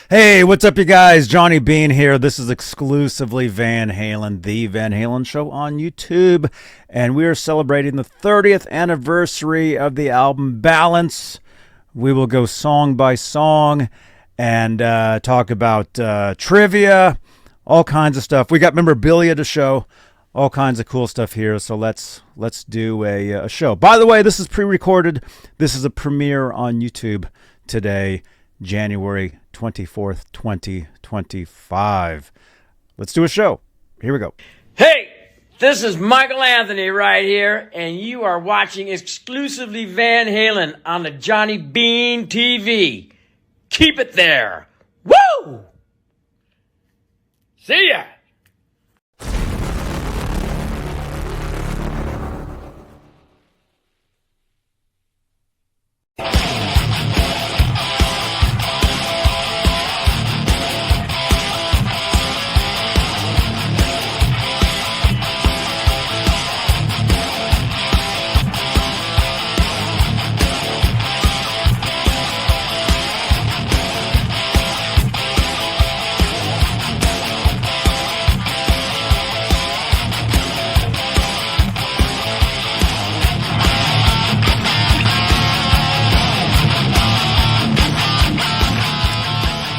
Hey, what's up, you guys? Johnny Beane here. This is exclusively Van Halen, the Van Halen Show on YouTube. And we are celebrating the 30th anniversary of the album Balance. We will go song by song and talk about trivia, all kinds of stuff. We got memorabilia to show, all kinds of cool stuff here. So let's do a show. By the way, this is pre-recorded. This is a premiere on YouTube today, January 24th, 2025. Let's do a show. Here we go. Hey, this is Michael Anthony right here, and you are watching exclusively Van Halen on the Johnny Beane TV. Keep it there. Woo! See ya!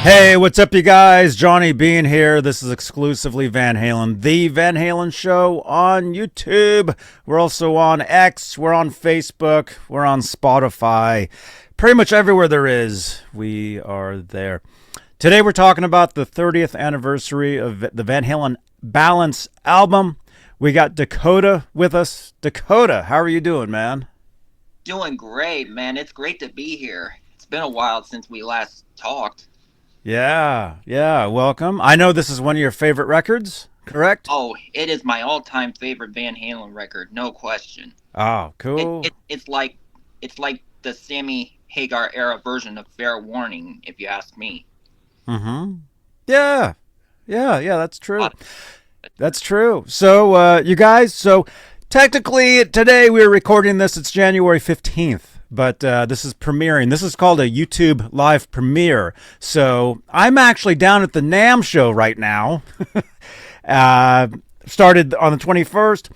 Hey, what's up, you guys? Johnny Beane here. This is exclusively Van Halen, the Van Halen Show on YouTube. We're also on X. We're on Facebook. We're on Spotify. Pretty much everywhere there is, we are there. Today we're talking about the 30th anniversary of the Van Halen Balance album. We got Dakota with us. Dakota, how are you doing, man? Doing great, man. It's great to be here. It's been a while since we last talked. Yeah, welcome. I know this is one of your favorite records, correct? Oh, it is my all-time favorite Van Halen record, no question. Oh, cool. It's like the Sammy Hagar era version of Fair Warning, if you ask me. Mm-hmm. Yeah, that's true. That's true. So, you guys, so technically today we're recording this. It's January 15th. But this is premiering. This is called a YouTube live premiere. So I'm actually down at the NAMM show right now. Started on the 21st.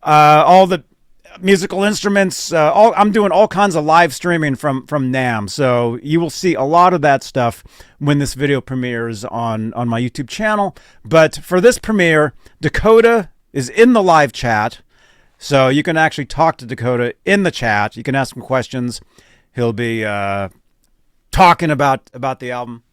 All the musical instruments. I'm doing all kinds of live streaming from NAMM. So you will see a lot of that stuff when this video premieres on my YouTube channel. But for this premiere, Dakota is in the live chat. So you can actually talk to Dakota in the chat. You can ask him questions. He'll be talking about the album.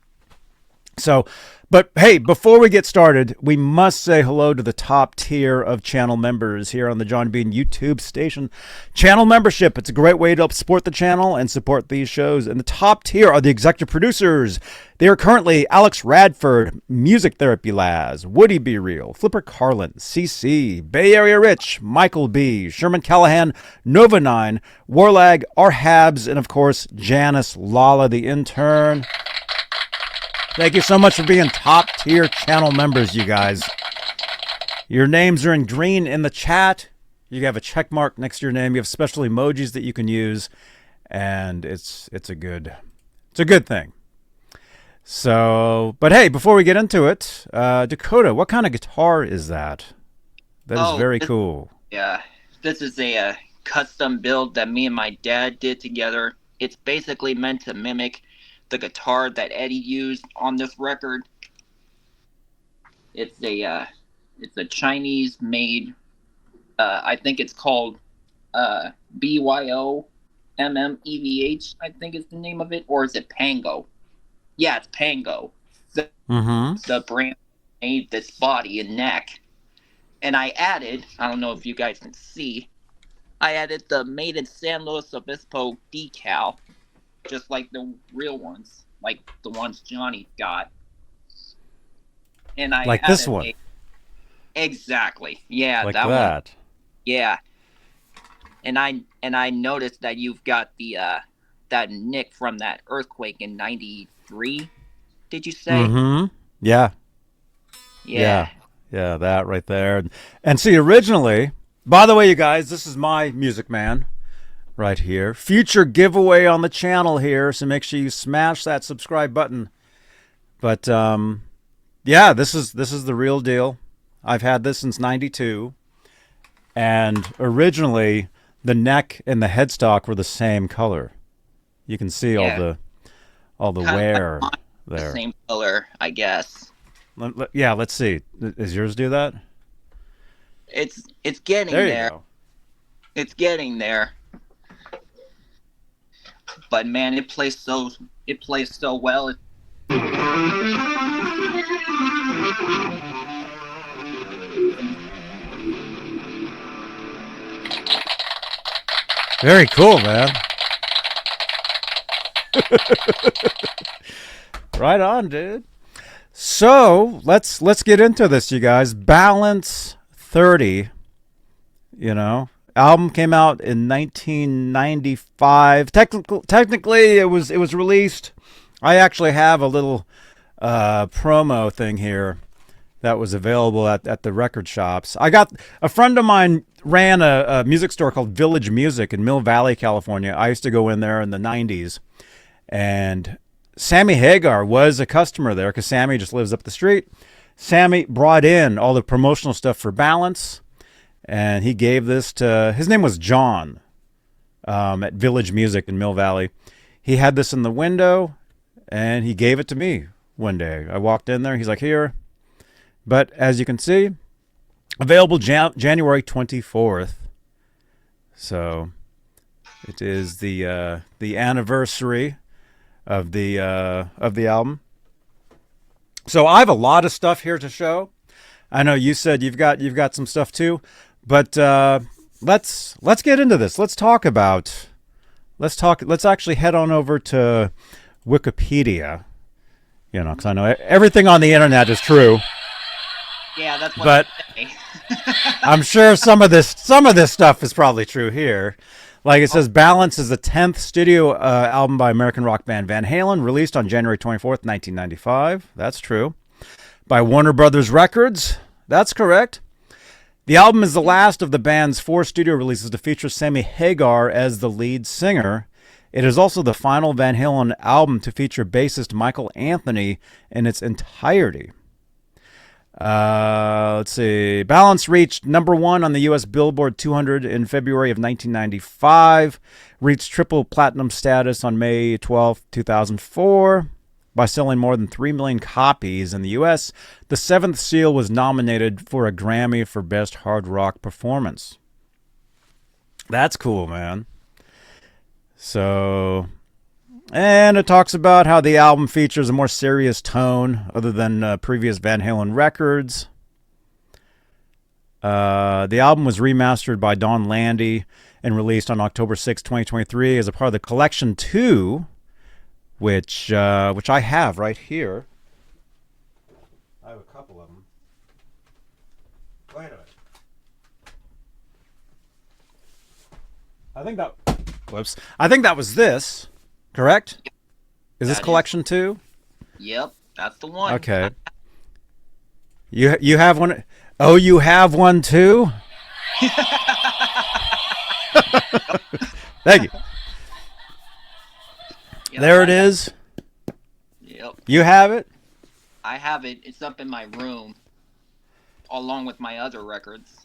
So, but hey, before we get started, we must say hello to the top tier of channel members here on the John Beane YouTube station. Channel membership, it's a great way to help support the channel and support these shows. And the top tier are the executive producers. They are currently Alex Radford, Music Therapy Laz, Woody Be Real, Flipper Carlin, CC, Bay Area Rich, Michael B, Sherman Callahan, Nova 9, Warlag, R. Habs, and of course, Janice Lala, the intern. Thank you so much for being top tier channel members, you guys. Your names are in green in the chat. You have a check mark next to your name. You have special emojis that you can use, and it's a good thing. So, but hey, before we get into it, Dakota, what kind of guitar is that? That is very cool. Yeah, this is a custom build that me and my dad did together. It's basically meant to mimic the guitar that Eddie used on this record. It's a Chinese made, I think it's called BYOMMEVH, I think is the name of it, or is it Pango? Yeah, it's Pango. The brand made this body and neck. And I don't know if you guys can see, I added the Made in San Luis Obispo decal, just like the real ones, like the ones Johnny got. And I like this one. Exactly. Yeah, like that that. One. Yeah. And I noticed that you've got the that nick from that earthquake in '93. Did you say? Mm-hmm. Yeah, that right there. And see, originally, by the way, you guys, this is my Music Man right here. Future giveaway on the channel here, so make sure you smash that subscribe button. But yeah, this is the real deal. I've had this since '92, and originally the neck and the headstock were the same color. You can see Yeah. all the Kind of like wear mine, the there. same color, I guess. Yeah, let's see. Does yours do that? It's getting There you there. go. It's getting there. But man, it plays so well. Very cool, man. Right on, dude. So let's get into this, you guys. Balance 30. You know, album came out in 1995. Technically, it was released. I actually have a little promo thing here that was available at the record shops. I got a friend of mine ran a music store called Village Music in Mill Valley, California. I used to go in there in the 90s, and Sammy Hagar was a customer there because Sammy just lives up the street. Sammy brought in all the promotional stuff for Balance, and he gave this to, his name was John, at Village Music in Mill Valley. He had this in the window, and he gave it to me one day. I walked in there. He's like, here. But as you can see, available January 24th. So it is the anniversary of the album. So I have a lot of stuff here to show. I know you said you've got some stuff too, but let's get into this. Let's actually head on over to Wikipedia. You know, because I know everything on the internet is true. Yeah, that's what But I say. I'm sure some of this stuff is probably true here. Like it says, Balance is the 10th studio album by American rock band Van Halen, released on January 24th, 1995. That's true. By Warner Brothers Records. That's correct. The album is the last of the band's 4 studio releases to feature Sammy Hagar as the lead singer. It is also the final Van Halen album to feature bassist Michael Anthony in its entirety. Let's see. Balance reached number 1 on the U.S. Billboard 200 in February of 1995. Reached triple platinum status on May 12, 2004. By selling more than 3 million copies in the U.S., the 7th seal was nominated for a Grammy for Best Hard Rock Performance. That's cool, man. So... And it talks about how the album features a more serious tone other than previous Van Halen records. The album was remastered by Don Landy and released on October 6, 2023 as a part of the Collection 2, which I have right here. I have a couple of them. Wait a minute. I think that was this. Correct? Is this Collection 2? Yep, that's the one. Okay. You have one? Oh, you have one too? Thank you. Yep, There it is. Yep. You have it? I have it. It's up in my room, along with my other records.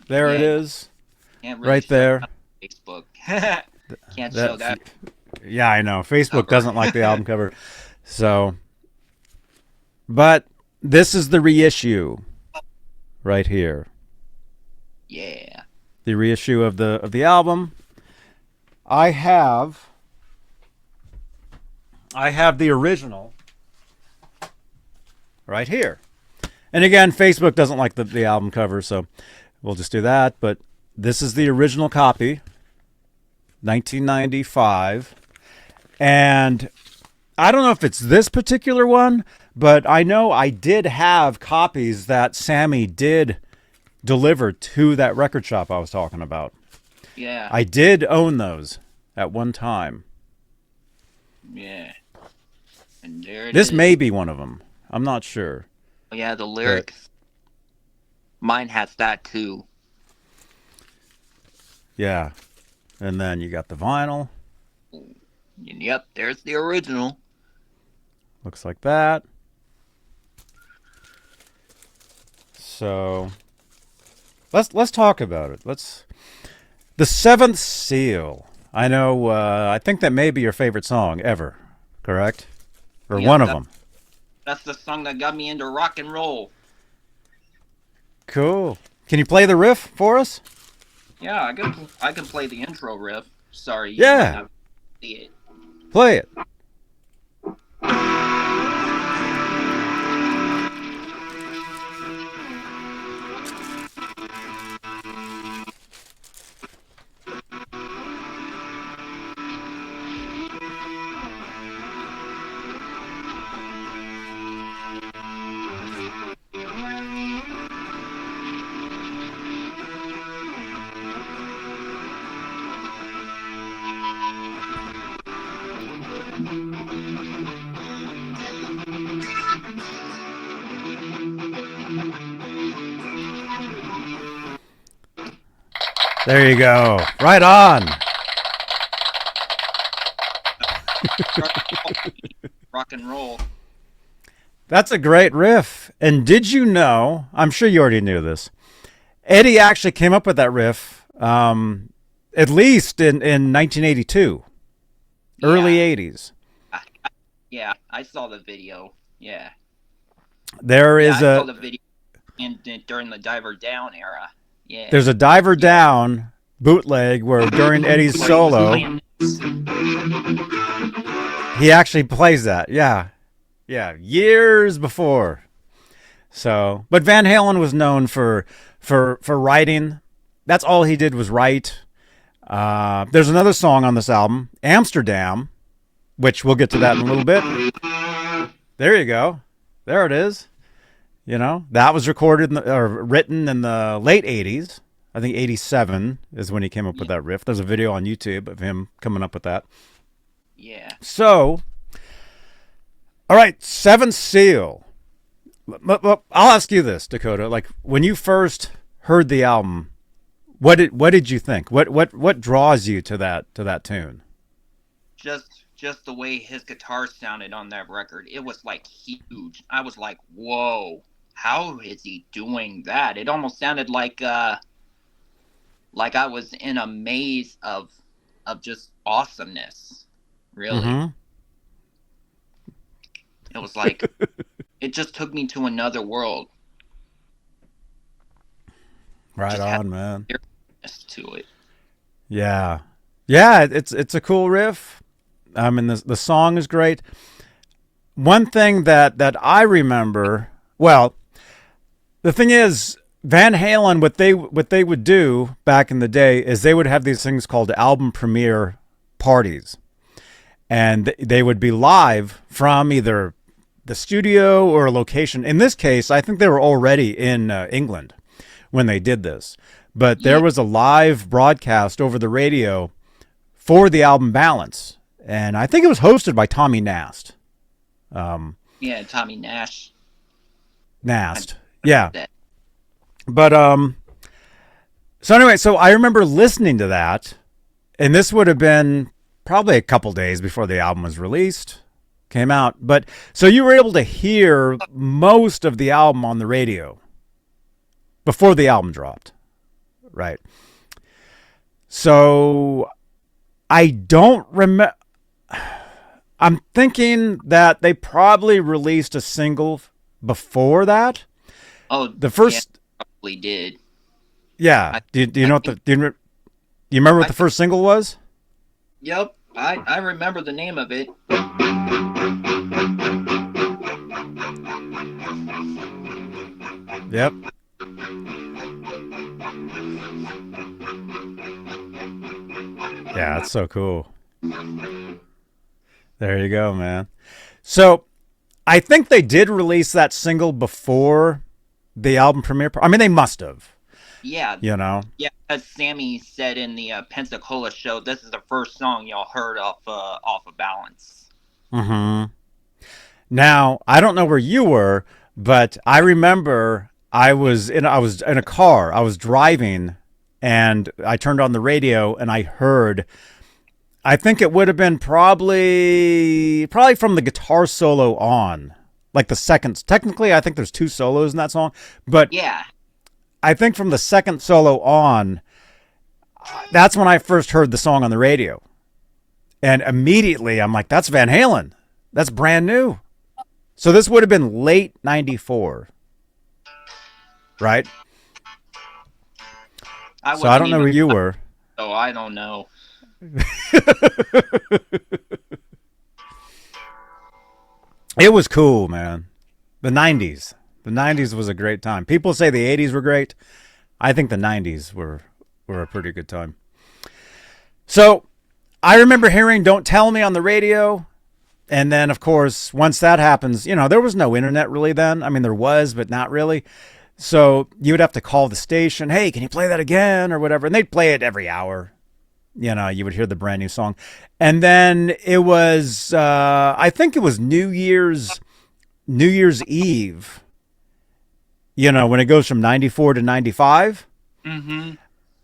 There it Yeah. is. Can't really Right show there. that on Facebook. Can't show that. Yeah, I know. Facebook Cover. doesn't like the album cover. So, but this is the reissue right here. Yeah. The reissue of the album. I have the original right here. And again, Facebook doesn't like the album cover, so we'll just do that. But this is the original copy, 1995. And I don't know if it's this particular one, but I know I did have copies that Sammy did deliver to that record shop I was talking about. Yeah. I did own those at one time. Yeah. And there it This is. may be one of them. I'm not sure. Oh, yeah, the lyrics. Mine has that too. Yeah. And then you got the vinyl. And yep, there's the original. Looks like that. So let's talk about it. The Seventh Seal. I know. I think that may be your favorite song ever. Correct? Or Yeah, one of them. That's the song that got me into rock and roll. Cool. Can you play the riff for us? Yeah, I can play the intro riff. Sorry, you Yeah. might not see it. Play it. There you go. Right on. Rock and roll. That's a great riff. And did you know, I'm sure you already knew this, Eddie actually came up with that riff at least in 1982, early 80s. Yeah, I saw the video. Yeah. There is I saw the video during the Diver Down era. Yeah. There's a Diver Down bootleg where during Eddie's solo, he actually plays that. Yeah. Yeah. Years before. So, but Van Halen was known for writing. That's all he did was write. There's another song on this album, Amsterdam, which we'll get to that in a little bit. There you go. There it is. You know, that was recorded or written in the late 80s. I think 87 is when he came up with that riff. There's a video on YouTube of him coming up with that. Yeah. So, all right, Seventh Seal. I'll ask you this, Dakota. Like, when you first heard the album, what did you think? What draws you to that tune? Just the way his guitar sounded on that record, it was like huge. I was like, whoa, how is he doing that? It almost sounded like I was in a maze of just awesomeness. Really. Mm-hmm. It was like it just took me to another world. Right on, man. To it. Yeah. Yeah, it's a cool riff. I mean, the song is great. One thing that I remember, well, the thing is, Van Halen, what they would do back in the day is they would have these things called album premiere parties, and they would be live from either the studio or a location. In this case, I think they were already in England when they did this, but there was a live broadcast over the radio for the album Balance. And I think it was hosted by Tommy Nast. Yeah, Tommy Nash. Nast. Yeah. But so anyway, so I remember listening to that, and this would have been probably a couple days before the album was released, came out. But so you were able to hear most of the album on the radio before the album dropped. Right. So I don't remember. I'm thinking that they probably released a single before that. Oh, the first probably did. Yeah. Do you know what do you remember what the first single was? Yep, I remember the name of it. Yep. Yeah, it's so cool. There you go, man. So, I think they did release that single before the album premiere. I mean, they must have. Yeah. You know? Yeah, as Sammy said in the Pensacola show, this is the first song y'all heard off of Balance. Mm-hmm. Now, I don't know where you were, but I remember I was in a car. I was driving, and I turned on the radio, and I heard I think it would have been probably from the guitar solo on, like the second. Technically, I think there's 2 solos in that song, but Yeah. I think from the second solo on, that's when I first heard the song on the radio, and immediately I'm like, "That's Van Halen. That's brand new." So this would have been late '94, right? So I don't know where you were. Oh, I don't know. It was cool, man. The 90s. The 90s was a great time. People say the 80s were great. I think the 90s were a pretty good time. So I remember hearing Don't Tell Me on the radio. And then, of course, once that happens, there was no internet really then. I mean, there was, but not really. So you would have to call the station. Hey, can you play that again or whatever? And they'd play it every hour. You would hear the brand new song. And then it was, I think it was New Year's Eve, when it goes from 94 to 95. Mm-hmm.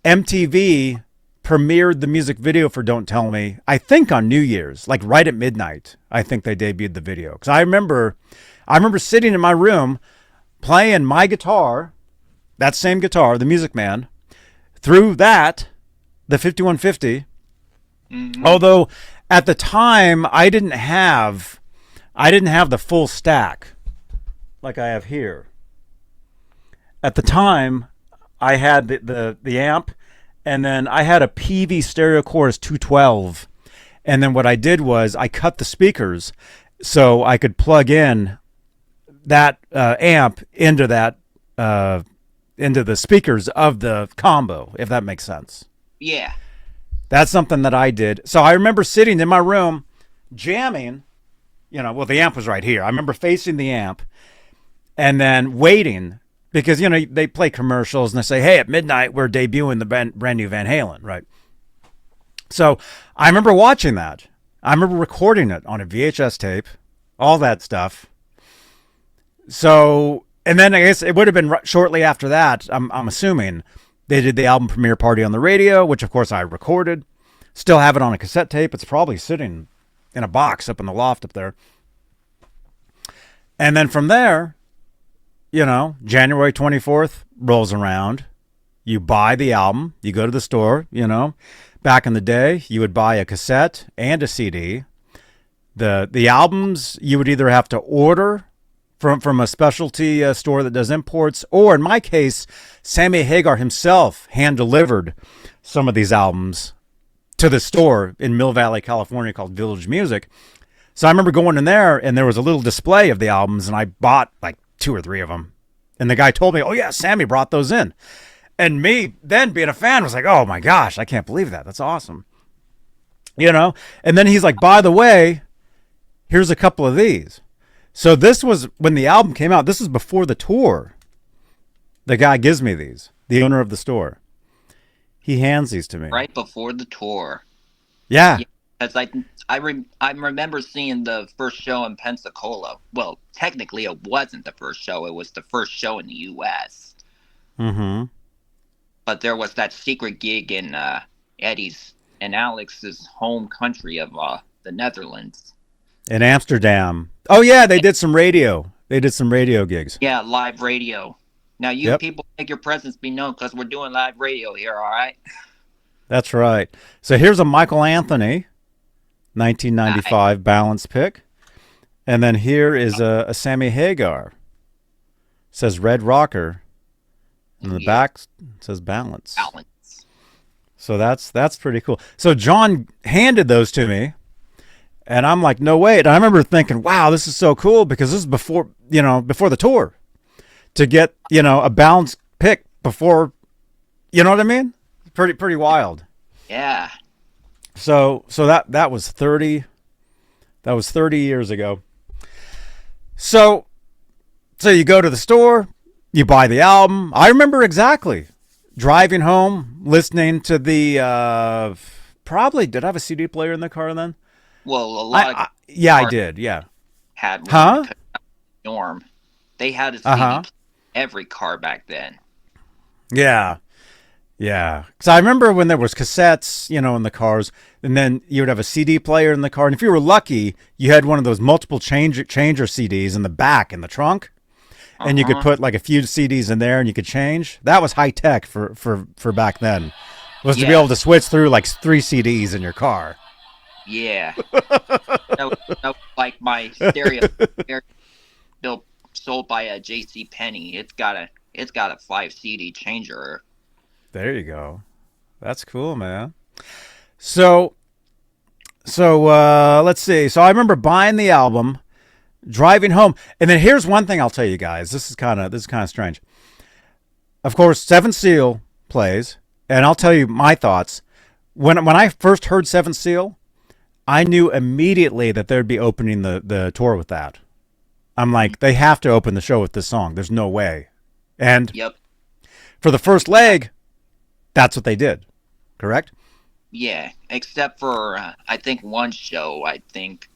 MTV premiered the music video for Don't Tell Me, I think on New Year's, like right at midnight. I think they debuted the video. Because I remember sitting in my room playing my guitar, that same guitar, the Music Man, through that, the 5150. Mm-hmm. Although at the time I didn't have the full stack like I have here. At the time I had the amp, and then I had a PV Stereo Chorus 212. And then what I did was I cut the speakers so I could plug in that amp into the speakers of the combo, if that makes sense. Yeah. That's something that I did. So I remember sitting in my room jamming, the amp was right here. I remember facing the amp and then waiting because, they play commercials and they say, hey, at midnight, we're debuting the brand new Van Halen, right? So I remember watching that. I remember recording it on a VHS tape, all that stuff. So, and then I guess it would have been shortly after that, I'm assuming, they did the album premiere party on the radio, which of course I recorded. Still have it on a cassette tape. It's probably sitting in a box up in the loft up there. And then from there, January 24th rolls around. You buy the album. You go to the store, Back in the day, you would buy a cassette and a CD. The albums you would either have to order from a specialty store that does imports, or in my case, Sammy Hagar himself hand-delivered some of these albums to the store in Mill Valley, California called Village Music. So I remember going in there, and there was a little display of the albums, and I bought like 2 or 3 of them. And the guy told me, oh yeah, Sammy brought those in. And me, then being a fan, was like, oh my gosh, I can't believe that. That's awesome. And then he's like, by the way, here's a couple of these. So this was when the album came out. This is before the tour. The guy gives me these, the owner of the store. He hands these to me. Right before the tour. Yeah. It's like I remember seeing the first show in Pensacola. Well, technically it wasn't the first show. It was the first show in the U.S. Mm-hmm. But there was that secret gig in Eddie's and Alex's home country of the Netherlands. In Amsterdam. Oh, yeah, they did some radio. They did some radio gigs. Yeah, live radio. Now, you people make your presence be known because we're doing live radio here, all right? That's right. So here's a Michael Anthony, 1995 balance pick. And then here is a Sammy Hagar. It says Red Rocker. And the back says balance. Balance. So that's pretty cool. So John handed those to me. And I'm like, no way. And I remember thinking, wow, this is so cool because this is before the tour. To get, a balanced pick before, you know what I mean? Pretty wild. Yeah. So that was 30 years ago. So you go to the store, you buy the album. I remember exactly driving home, listening to the probably did I have a CD player in the car then? Well, a lot of I did. Yeah. Had one. Huh? Norm. They had a CD every car back then. Yeah. Yeah, because I remember when there was cassettes, in the cars, and then you would have a CD player in the car, and if you were lucky, you had one of those multiple changer CDs in the back in the trunk, and you could put like a few CDs in there, and you could change. That was high tech for back then. Was to be able to switch through like 3 CDs in your car. Yeah, that was like my stereo bill sold by a J.C. Penney. It's got a 5 CD changer. There you go. That's cool, man. So let's see. So I remember buying the album, driving home, and then here's one thing I'll tell you guys. This is kind of strange. Of course, Seventh Seal plays, and I'll tell you my thoughts. When I first heard Seventh Seal, I knew immediately that they'd be opening the tour with that. I'm like, they have to open the show with this song. There's no way. And for the first leg, that's what they did. Correct? Yeah, except for I think one show. I think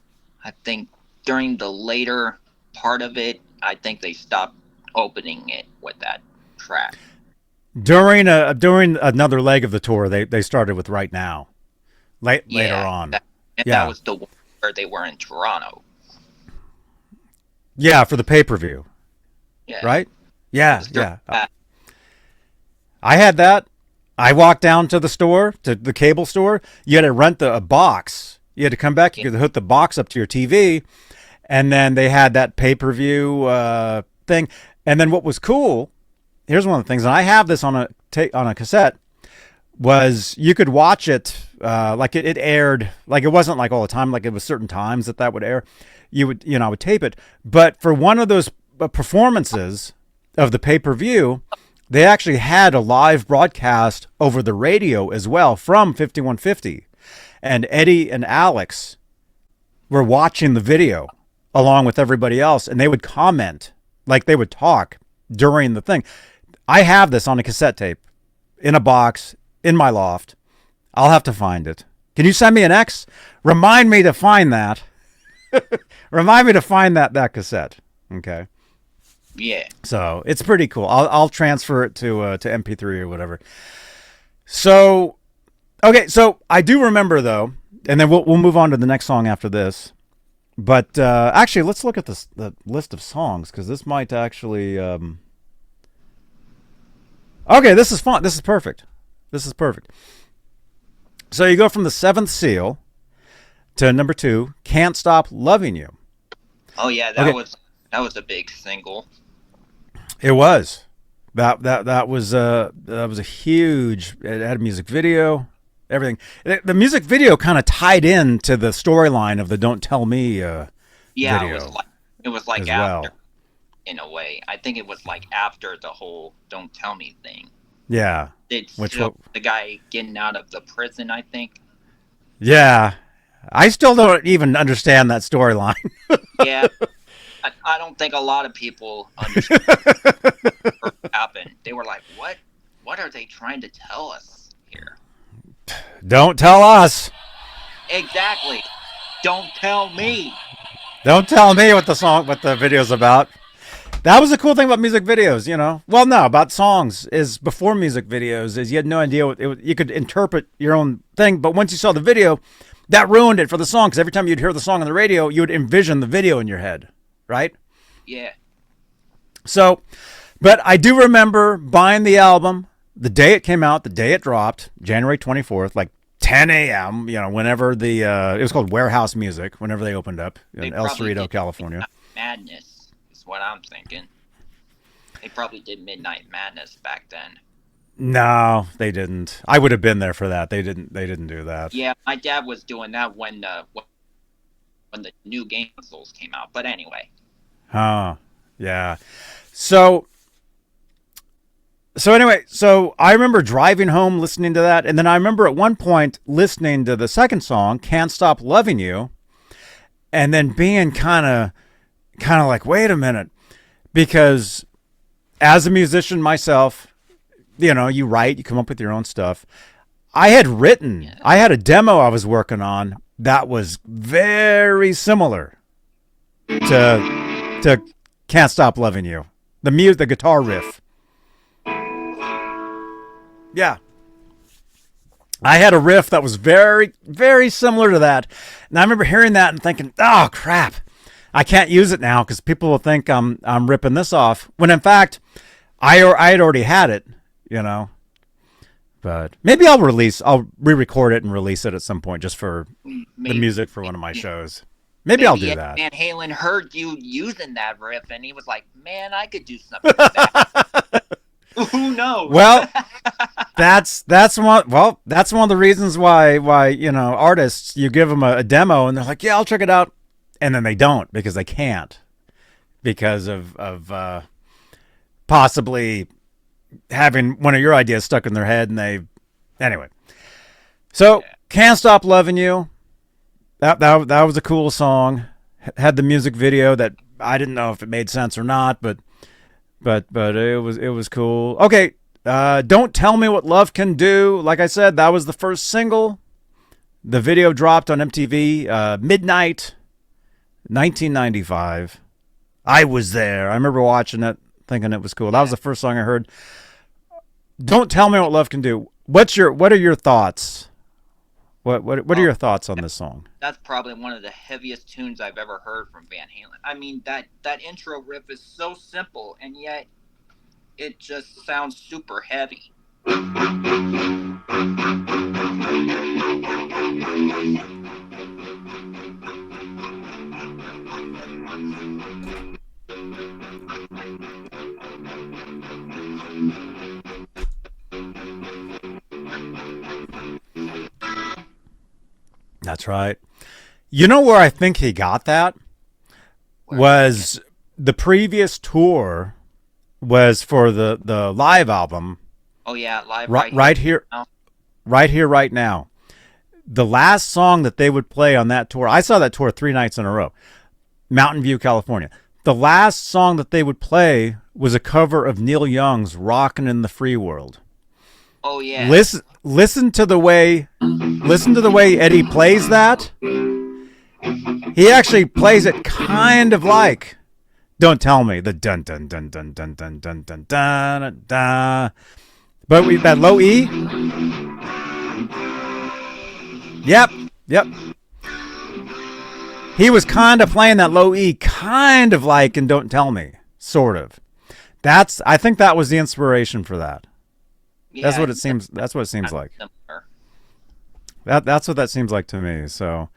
during the later part of it, I think they stopped opening it with that track. During another leg of the tour, they started with Right Now. Later on. That was the one where they were in Toronto. Yeah, for the pay-per-view. Yeah. Right? Yeah. I had that. I walked down to the store, to the cable store. You had to rent a box. You had to come back. You could hook the box up to your TV. And then they had that pay-per-view thing. And then what was cool, here's one of the things, and I have this on a cassette, was you could watch it like it aired, like it wasn't like all the time, like it was certain times that would air. I would tape it. But for one of those performances of the pay-per-view, they actually had a live broadcast over the radio as well from 5150. And Eddie and Alex were watching the video along with everybody else, and they would comment, like they would talk during the thing. I have this on a cassette tape in a box in my loft. I'll have to find it. Can you send me an X? Remind me to find that. Remind me to find that cassette. Okay. Yeah. So it's pretty cool. I'll transfer it to MP3 or whatever. So, okay. So I do remember though, and then we'll move on to the next song after this. But actually, let's look at the list of songs, because this might actually. Okay, this is fun. This is perfect. So you go from the Seventh Seal to number 2, Can't Stop Loving You. Oh yeah, that was a big single. It was. That was a huge. It had a music video, everything. The music video kind of tied in to the storyline of the "Don't Tell Me" video. It was like well. after, in a way. I think it was like after the whole "Don't Tell Me" thing. Yeah. It's the guy getting out of the prison, I think. Yeah, I still don't even understand that storyline. Yeah. I don't think a lot of people understand what happened. They were like, what? What are they trying to tell us here? Don't tell us. Exactly. Don't tell me. Don't tell me what the video's about. That was the cool thing about music videos, Well, no, about songs is before music videos is you had no idea you could interpret your own thing, but once you saw the video, that ruined it for the song, because every time you'd hear the song on the radio, you would envision the video in your head. Right? Yeah. So, but I do remember buying the album the day it came out, the day it dropped, January 24th, like 10 a.m., whenever it was called Warehouse Music, whenever they opened up in El Cerrito, California. Madness is what I'm thinking. They probably did Midnight Madness back then. No, they didn't. I would have been there for that. They didn't do that. Yeah, my dad was doing that when the new game consoles came out. But anyway. Oh, yeah. So anyway, I remember driving home listening to that, and then I remember at one point listening to the second song, Can't Stop Loving You, and then being kind of like, wait a minute, because as a musician myself, you write, you come up with your own stuff. I had a demo I was working on that was very similar to Can't Stop Loving You. The guitar riff. Yeah. I had a riff that was very, very similar to that. And I remember hearing that and thinking, oh, crap. I can't use it now because people will think I'm ripping this off. When in fact, I had already had it, you know. But maybe I'll re-record it and release it at some point just for the music for one of my shows. Maybe I'll do that. Van Halen heard you using that riff and he was like, man, I could do something with that. Who knows? Well, that's one of the reasons why artists, you give them a demo and they're like, yeah, I'll check it out, and then they don't because they can't, because of possibly having one of your ideas stuck in their head, and anyway. So Can't Stop Loving You. That was a cool song. Had the music video that I didn't know if it made sense or not, but it was cool. Okay, Don't Tell Me What Love Can Do. Like I said, that was the first single. The video dropped on MTV midnight, 1995. I was there. I remember watching it, thinking it was cool. That was the first song I heard. Don't Tell Me What Love Can Do. What are your thoughts? What are your thoughts on this song? That's probably one of the heaviest tunes I've ever heard from Van Halen. I mean, that intro riff is so simple, and yet it just sounds super heavy. That's right. You know where I think he got that? Was the previous tour was for the live album. Oh yeah, live right here. Right here, right now. The last song that they would play on that tour, I saw that tour 3 nights in a row. Mountain View, California. The last song that they would play was a cover of Neil Young's Rockin' in the Free World. Oh yeah. Listen to the way Eddie plays that. He actually plays it kind of like Don't Tell Me, the dun dun dun dun dun dun dun dun dun dun. But that low E. Yep. He was kind of playing that low E kind of like in Don't Tell Me, sort of. I think that was the inspiration for that. Yeah, that's what it seems. That's what it seems like. That's what that seems like to me. So,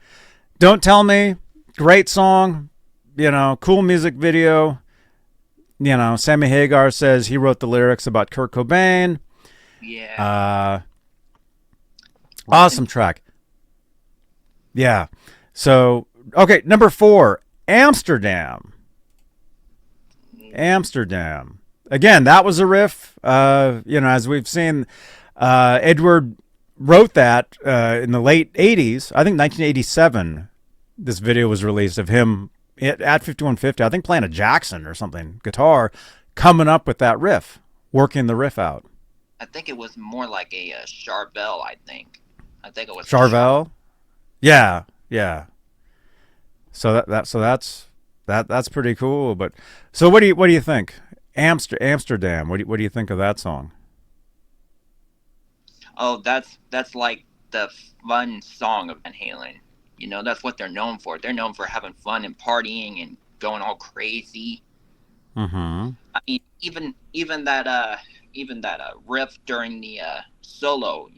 Don't Tell Me, great song. Cool music video. Sammy Hagar says he wrote the lyrics about Kurt Cobain. Yeah. Awesome track. Yeah. So, okay, number 4, Amsterdam. Again, that was a riff. As we've seen, Edward wrote that in the late 80s. I think 1987, this video was released of him at 5150, I think playing a Jackson or something, guitar, coming up with that riff, working the riff out. I think it was more like a Charvel, I think it was Charvel. Yeah. So that's pretty cool. But so what do you think? Amsterdam. What do you think of that song? Oh, that's like the fun song of Van Halen. That's what they're known for. They're known for having fun and partying and going all crazy. Mm-hmm. I mean, even that riff during the solo,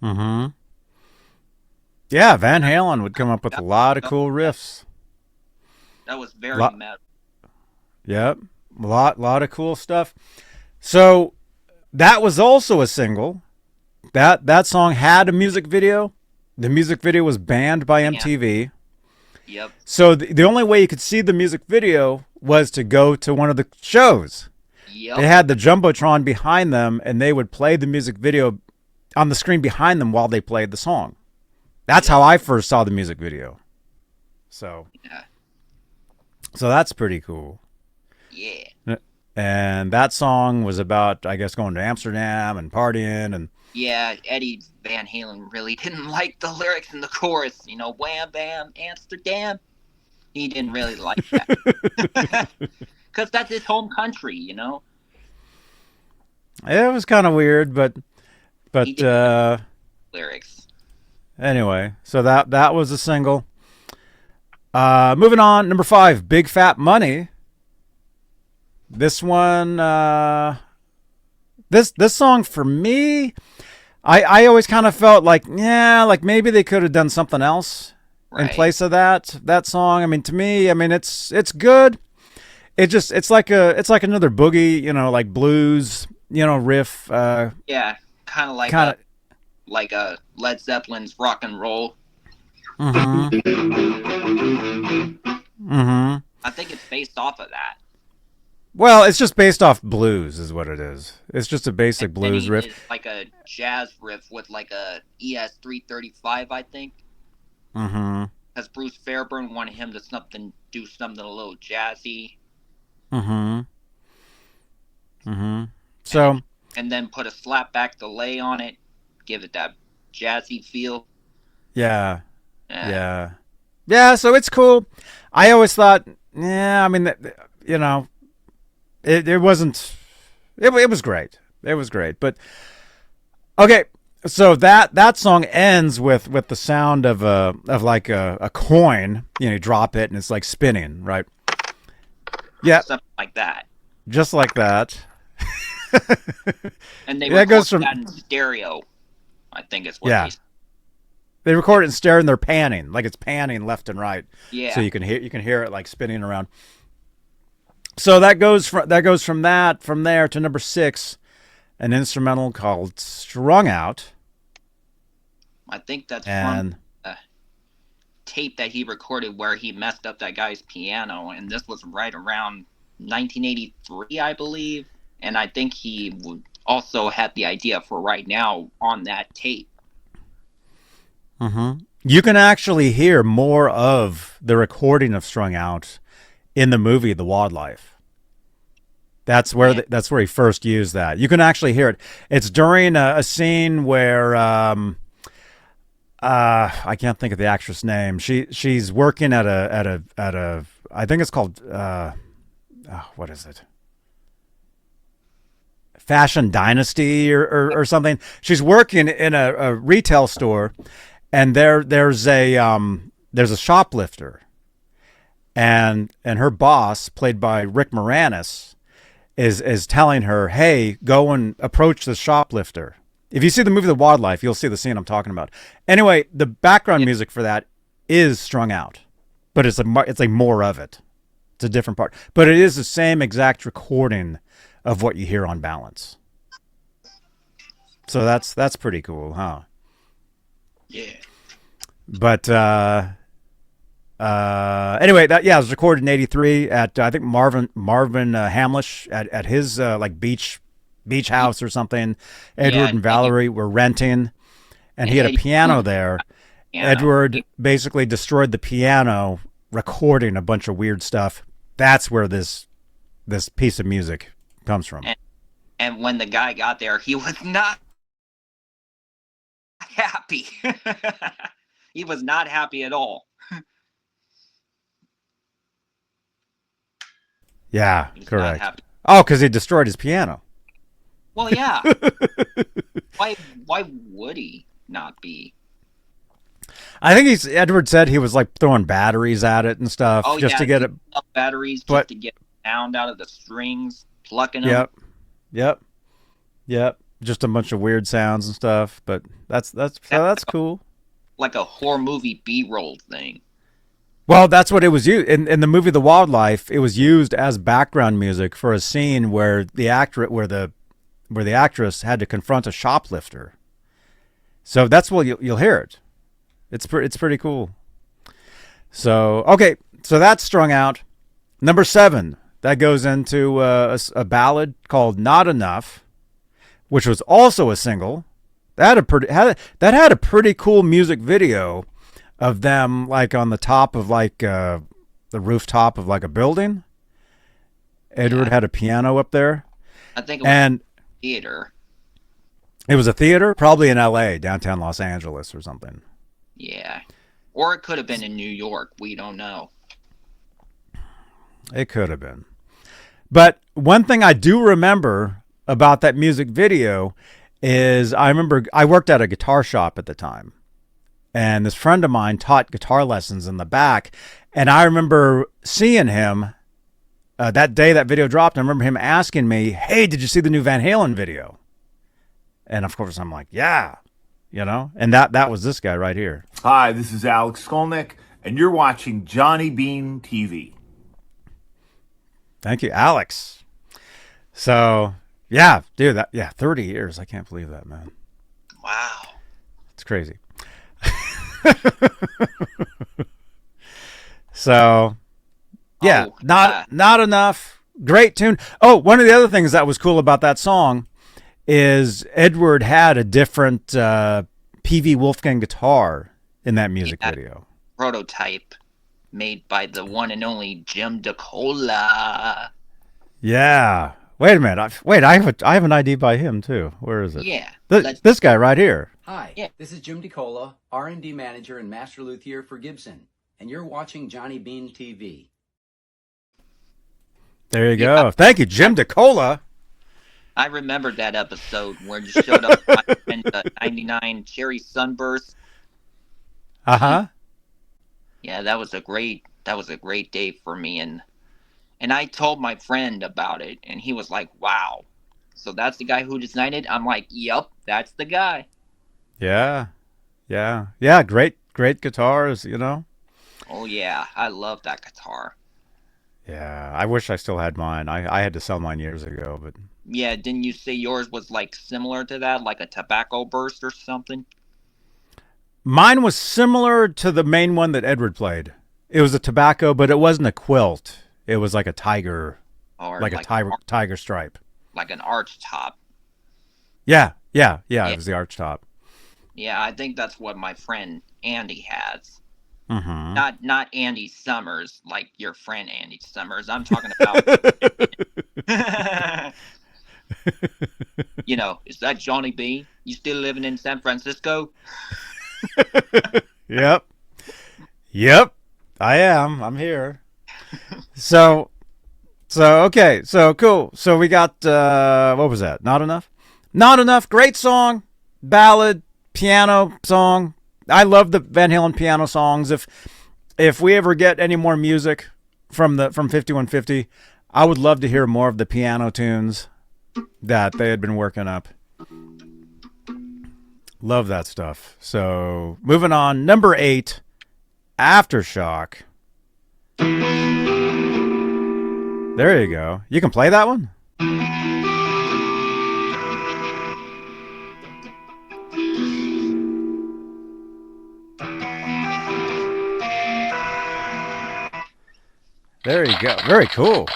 Mm-hmm. Yeah, Van Halen would come up with a lot of cool riffs. That was very metal. Yep, a lot of cool stuff. So that was also a single. That song had a music video. The music video was banned by MTV. Yep. So the only way you could see the music video was to go to one of the shows. Yep. They had the Jumbotron behind them, and they would play the music video on the screen behind them while they played the song. That's how I first saw the music video. So that's pretty cool. Yeah. And that song was about, I guess, going to Amsterdam and partying, and Yeah, Eddie Van Halen really didn't like the lyrics in the chorus. Wham bam Amsterdam. He didn't really like that because that's his home country. It was kind of weird, but He but didn't know lyrics. anyway, so that was a single. Moving on, number 5, Big Fat Money. This one, this song for me, I always kind of felt like, yeah, like maybe they could have done something else in Right. place of that song. I mean, to me, I mean, it's good. It's like another boogie, like blues, riff, Yeah, kind of kind of. like a Led Zeppelin's rock and roll. I think it's based off of that. Well, it's just based off blues, is what it is. It's just a basic And then blues he riff. did like a jazz riff with like a ES 335, I think, Mm-hmm. because Bruce Fairbairn wanted him to do something a little jazzy, Mm-hmm. Mm-hmm. So, and then put a slapback delay on it, give it that jazzy feel. yeah, Yeah. yeah, yeah. So it's cool. I always thought, yeah. I mean, you know, it wasn't. It was great. It was great. But okay, so that song ends with the sound of like a coin. You drop it and it's like spinning, right? Yeah, Something like that. just like that. And they Yeah, it goes recorded from- that in stereo, I think is what Yeah. They record it in stereo and they're panning, like it's panning left and right. Yeah. So you can hear it like spinning around. So that goes from there to number 6, an instrumental called "Strung Out," I think that's and from a tape that he recorded where he messed up that guy's piano, and this was right around 1983, I believe. And I think he also had the idea for Right Now on that tape. you can actually hear more of the recording of "Strung Out" in the movie "The Wildlife." That's where that's where he first used that. You can actually hear it. It's during a scene where I can't think of the actress name. She's working at a I think it's called what is it? Fashion Dynasty or something. She's working in a retail store, and there's a shoplifter, and her boss, played by Rick Moranis, is telling her, "Hey, go and approach the shoplifter." If you see the movie The Wildlife, you'll see the scene I'm talking about. Anyway, the background music for that is "Strung Out," but it's like more of it. It's a different part, but it is the same exact recording of what you hear on Balance. So that's pretty cool, huh? Yeah. But anyway, it was recorded in '83 at I think Marvin Hamlish at his like beach house or something. Edward and Valerie were renting, and he had a piano there. Edward basically destroyed the piano, recording a bunch of weird stuff. That's where this piece of music comes from. And when the guy got there, he was not happy. He was not happy at all. Yeah, He was not correct. happy. Oh, because he destroyed his piano. Well, yeah. Why would he not be? I think Edward said he was like throwing batteries at it and stuff just to get it. Batteries But- just to get sound out of the strings, plucking them. Yep. Just a bunch of weird sounds and stuff, but that's cool. Like a horror movie B-roll thing. Well, that's what it was used in the movie The Wildlife. It was used as background music for a scene where the actress had to confront a shoplifter. So that's what you'll hear it. It's pretty cool. So okay, so that's Strung Out. Number 7, that goes into a ballad called "Not Enough," which was also a single. That had a pretty cool music video of them like on the top of like the rooftop of like a building. Edward had a piano up there. I think it was And theater. It was a theater, probably in L.A., downtown Los Angeles or something. Yeah. Or it could have been in New York. We don't know. It could have been. But one thing I do remember about that music video is I remember I worked at a guitar shop at the time. And this friend of mine taught guitar lessons in the back. And I remember seeing him that day that video dropped. I remember him asking me, hey, did you see the new Van Halen video? And of course, I'm like, yeah, you know, and that was this guy right here. Hi, this is Alex Skolnick, and you're watching Johnny Beane TV. Thank you, Alex. So, yeah, dude, 30 years. I can't believe that, man. Wow. It's crazy. So, yeah, not enough. Great tune. Oh, one of the other things that was cool about that song is Edward had a different PV Wolfgang guitar in that music video. Prototype made by the one and only Jim DeCola. Yeah. Wait a minute. I have an ID by him too. Where is it? Yeah. This guy right here. Hi, this is Jim DeCola, R&D Manager and Master Luthier for Gibson, and you're watching Johnny Beane TV. There you go. Thank you, Jim DeCola. I remember that episode where you showed up in the 99 Cherry Sunburst. Uh-huh. Yeah, that was a great day for me, and I told my friend about it, and he was like, wow. So that's the guy who designed it? I'm like, yep, that's the guy. Yeah. Yeah, great guitars, you know. Oh yeah, I love that guitar. Yeah, I wish I still had mine. I had to sell mine years ago, but yeah, didn't you say yours was like similar to that, like a tobacco burst or something? mine was similar to the main one that Edward played. It was a tobacco, but it wasn't a quilt. It was like a tiger, Or like a tiger stripe. like an arch top. Yeah. It was the arch top. Yeah, I think that's what my friend Andy has. Mm-hmm. Not Andy Summers, like your friend Andy Summers. I'm talking about. You know, is that Johnny B? You still living in San Francisco? Yep. I am. I'm here. So okay. So cool. So we got what was that? Not enough. Not enough. Great song, ballad, piano song. I love the Van Halen piano songs. If we ever get any more music from 5150, I would love to hear more of the piano tunes that they had been working up. Love that stuff. So moving on, number 8, Aftershock. There you go. You can play that one? There you go. Very cool.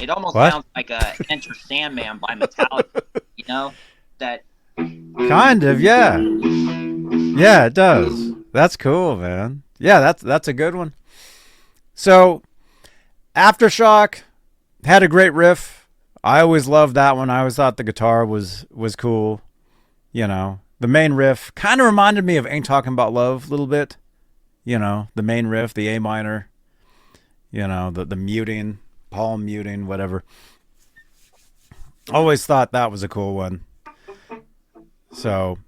It almost What? sounds like a Enter Sandman by Metallica. You know that. Kind of, yeah. Yeah, it does. That's cool, man. Yeah, that's a good one. So, Aftershock had a great riff. I always loved that one. I always thought the guitar was cool. You know, the main riff kind of reminded me of Ain't Talking About Love a little bit. You know, the main riff, the A minor. You know, the muting, palm muting, whatever. Always thought that was a cool one. So,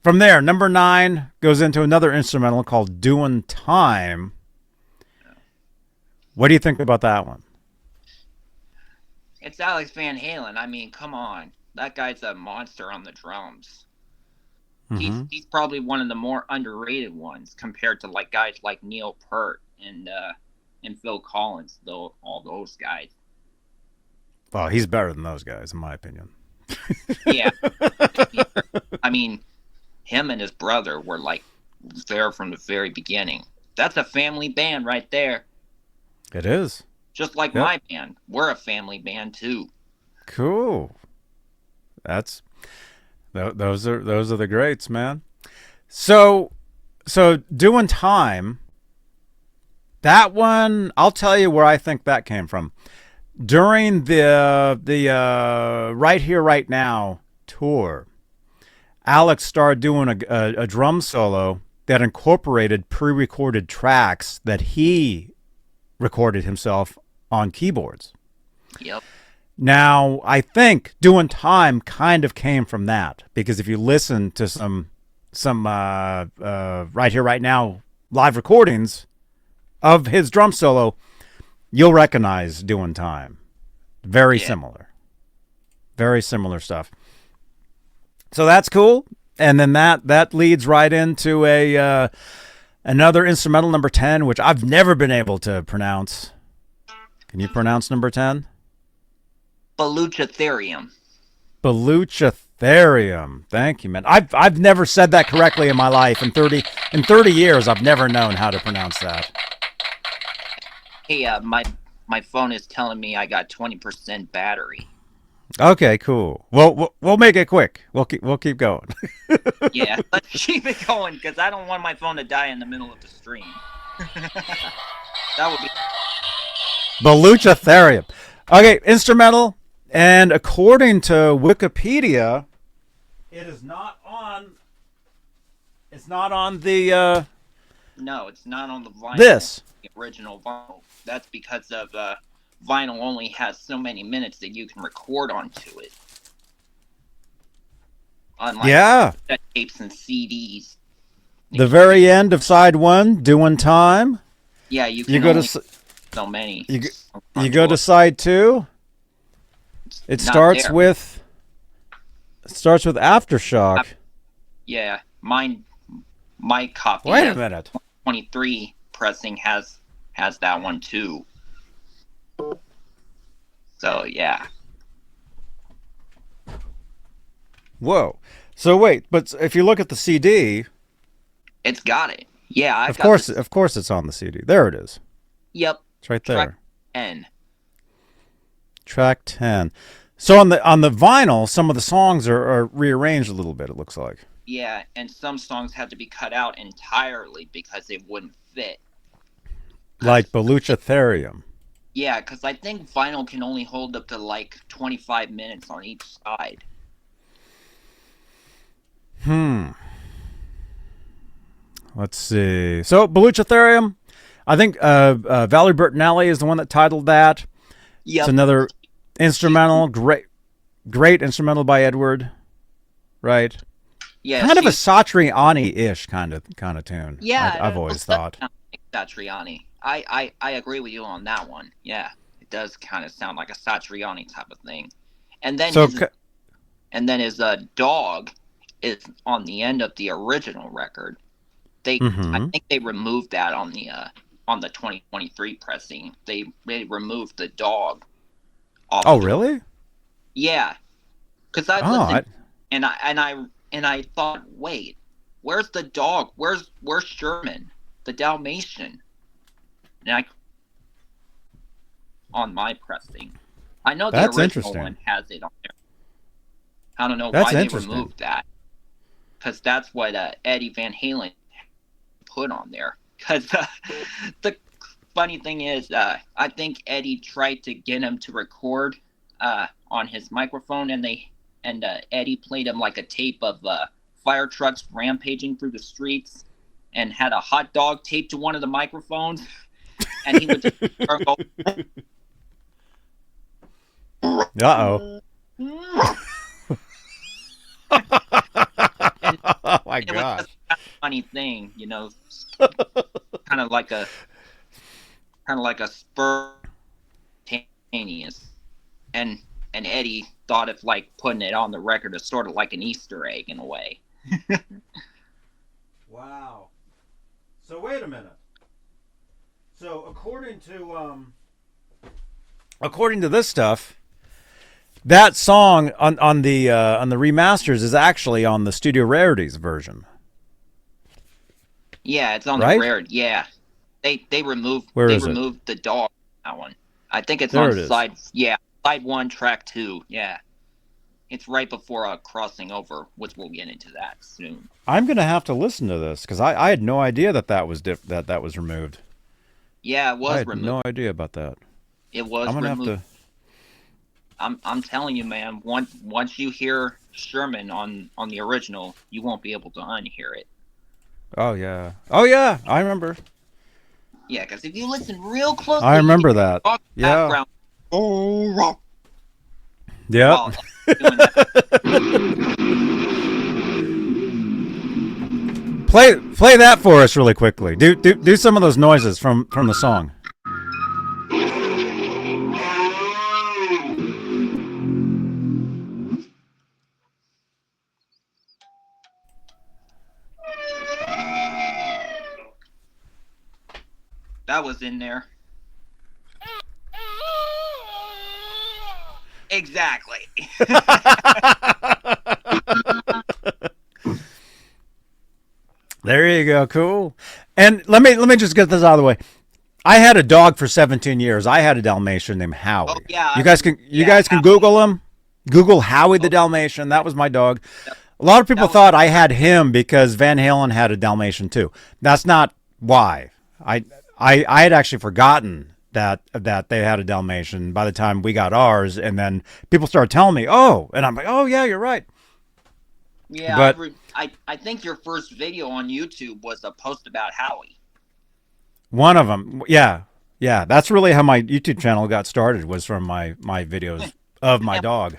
from there, number 9 goes into another instrumental called Doin Time. What do you think about that one? It's Alex Van Halen. I mean, come on, that guy's a monster on the drums. Mm-hmm. He's probably one of the more underrated ones compared to like guys like Neil Peart and Phil Collins, though all those guys. Well, he's better than those guys, in my opinion. Yeah. I mean, him and his brother were like there from the very beginning. That's a family band right there. It is. Just like my band. We're a family band too. Cool. Those are the greats, man. So Doin Time, that one, I'll tell you where I think that came from. during the Right Here Right Now tour, Alex started doing a drum solo that incorporated pre-recorded tracks that he recorded himself on keyboards. Yep. Now, I think Doin Time kind of came from that, because if you listen to some Right Here Right Now live recordings of his drum solo, you'll recognize Doin Time. Very similar. Very similar stuff. So that's cool. And then that leads right into another instrumental, number 10, which I've never been able to pronounce. Can you pronounce number 10? Baluchitherium. Baluchitherium. Thank you, man. I've never said that correctly in my life. In 30 years, I've never known how to pronounce that. Hey, my phone is telling me I got 20% battery. Okay, cool. Well, we'll make it quick. We'll keep going. Yeah, let's keep it going, because I don't want my phone to die in the middle of the stream. That would be Baluchitherium. Okay, instrumental, and according to Wikipedia, it is not on. It's not on the. No, it's not on the vinyl. This the original vinyl. That's because of vinyl only has so many minutes that you can record onto it. Unlike tapes and CDs. The very end of side 1, Doin Time. Yeah, you go only to so many. You go to side 2. It starts with Aftershock. Yeah, my copy. Wait a minute. 23 pressing has that one too. So yeah. Whoa. So wait, but if you look at the CD, it's got it. Yeah, of course it's on the CD. There it is. Yep. It's right there. Track 10. Track 10. So on the vinyl, some of the songs are rearranged a little bit, it looks like. Yeah, and some songs had to be cut out entirely because they wouldn't fit. Like Baluchitherium. Yeah, because I think vinyl can only hold up to like 25 minutes on each side. Let's see. So Baluchitherium, I think Valerie Bertinelli is the one that titled that. Yep. It's another instrumental, great instrumental by Edward, right? Yeah, kind of a Satriani-ish kind of tune. Yeah, I've always thought. Satriani. I agree with you on that one. Yeah, it does kind of sound like a Satriani type of thing. And then his dog is on the end of the original record. I think they removed that on the 2023 pressing. They removed the dog. Oh, really? Yeah, because I listened and I thought, wait, where's the dog? Where's Sherman, the Dalmatian? And on my pressing, I know the original one has it on there. I don't know why they removed that, because that's what Eddie Van Halen put on there. Because the funny thing is, I think Eddie tried to get him to record on his microphone, and Eddie played him like a tape of fire trucks rampaging through the streets, and had a hot dog taped to one of the microphones, and he would just go. Uh-oh. Oh my gosh. It was just a funny thing, you know, kind of like a spontaneous, and Eddie thought of like putting it on the record as sort of like an Easter egg in a way. Wow. So wait a minute. So according to this stuff, that song on the remasters is actually on the Studio Rarities version. Yeah, it's on the Rarity. Yeah, they removed the dog. That one. I think it's on side. Yeah, side 1, track 2. Yeah, it's right before crossing over, which we'll get into that soon. I'm gonna have to listen to this because I had no idea that was that was removed. Yeah, it was removed. I had no idea about that. It was I'm gonna removed. have to. I'm telling you, man. Once you hear Sherman on the original, you won't be able to unhear it. Oh yeah. Oh yeah. I remember. Yeah, because if you listen real closely, I you remember can that. hear the Yeah. background. Oh, rock. Yep. While doing that. Play that for us really quickly. Do some of those noises from the song. That was in there. Exactly. There you go. Cool. And let me just get this out of the way. I had a dog for 17 years. I had a Dalmatian named Howie. Oh, yeah, You guys can Howie. Google him. Google Howie the Dalmatian. That was my dog. A lot of people thought I had him because Van Halen had a Dalmatian too. That's not why. I had actually forgotten that they had a Dalmatian by the time we got ours, and then people started telling me, "Oh," and I'm like, "Oh yeah, you're right." Yeah, But I think your first video on YouTube was a post about Howie. one of them, yeah, that's really how my YouTube channel got started, was from my videos of my dog.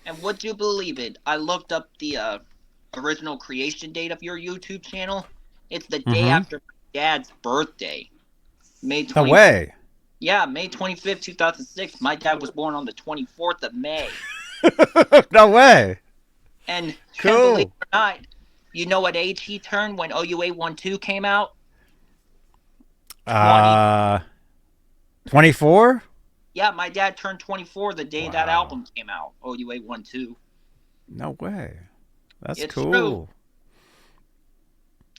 And would you believe it? I looked up the original creation date of your YouTube channel. It's the day after my dad's birthday, May 25th. No way. Yeah, May 25th, 2006. My dad was born on the 24th of May. No way. And Cool. believe it or not, you know what age he turned when OU812 came out? 24. Yeah, my dad turned 24 the day that album came out, OU812. No way. That's It's cool. true.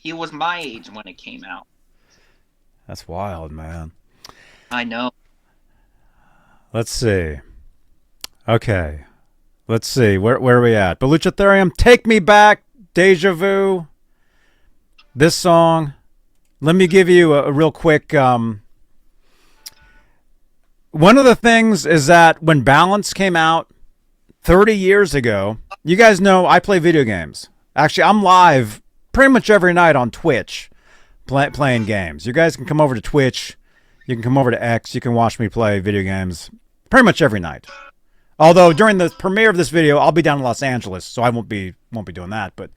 He was my age when it came out. That's wild, man. I know. Let's see. Okay. Let's see. Where are we at? Baluchitherium, Take Me Back, Déjà Vu. This song. Let me give you a real quick. One of the things is that when Balance came out 30 years ago, you guys know I play video games. Actually, I'm live pretty much every night on Twitch playing games. You guys can come over to Twitch. You can come over to X. You can watch me play video games pretty much every night. Although during the premiere of this video, I'll be down in Los Angeles, so I won't be doing that. But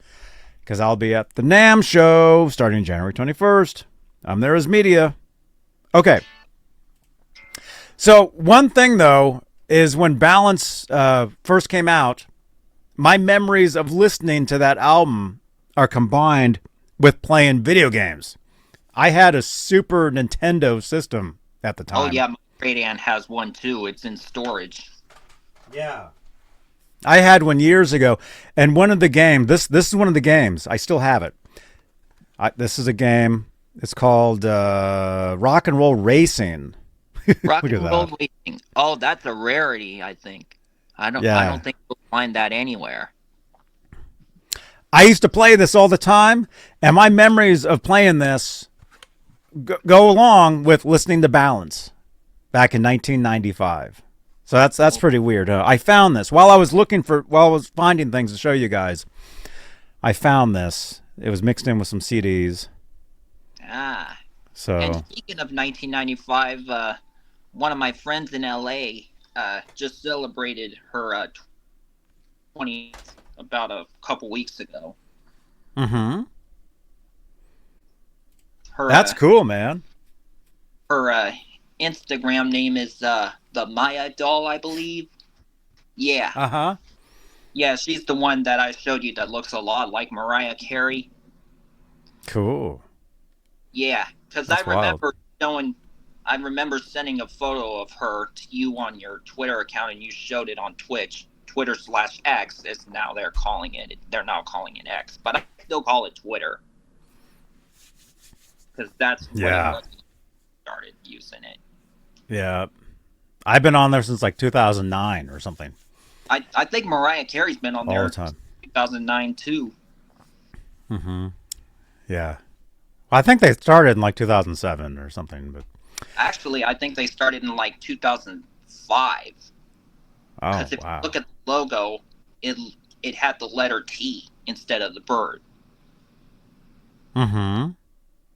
because I'll be at the NAMM show starting January 21st. I'm there as media. Okay. So one thing though is when Balance first came out, my memories of listening to that album are combined with playing video games. I had a Super Nintendo system at the time. Oh, yeah, my great aunt has one too. It's in storage. Yeah. I had one years ago, and one of the games, this is one of the games. I still have it. This is a game. It's called Rock and Roll Racing. Rock and Roll Racing. Oh, that's a rarity, I think. I don't think you'll find that anywhere. I used to play this all the time, and my memories of playing this go along with listening to Balance back in 1995. So that's pretty weird. I found this while I was finding things to show you guys. I found this. It was mixed in with some CDs. Ah. So. And speaking of 1995, one of my friends in LA just celebrated her 20th about a couple weeks ago. Mm-hmm. That's cool, man. Her Instagram name is the Maya doll, I believe. Yeah. Uh-huh. Yeah, she's the one that I showed you that looks a lot like Mariah Carey. Cool. Yeah, because I remember sending a photo of her to you on your Twitter account, and you showed it on Twitch. Twitter/X is now they're now calling it X, but I still call it Twitter. Because that's when I started using it. Yeah. I've been on there since like 2009 or something. I think Mariah Carey's been on there all the time. 2009 too. Mm-hmm. Yeah. I think they started in like 2007 or something, but actually I think they started in like 2005. Oh, Because if you wow. look at the logo, it had the letter T instead of the bird. Mm-hmm.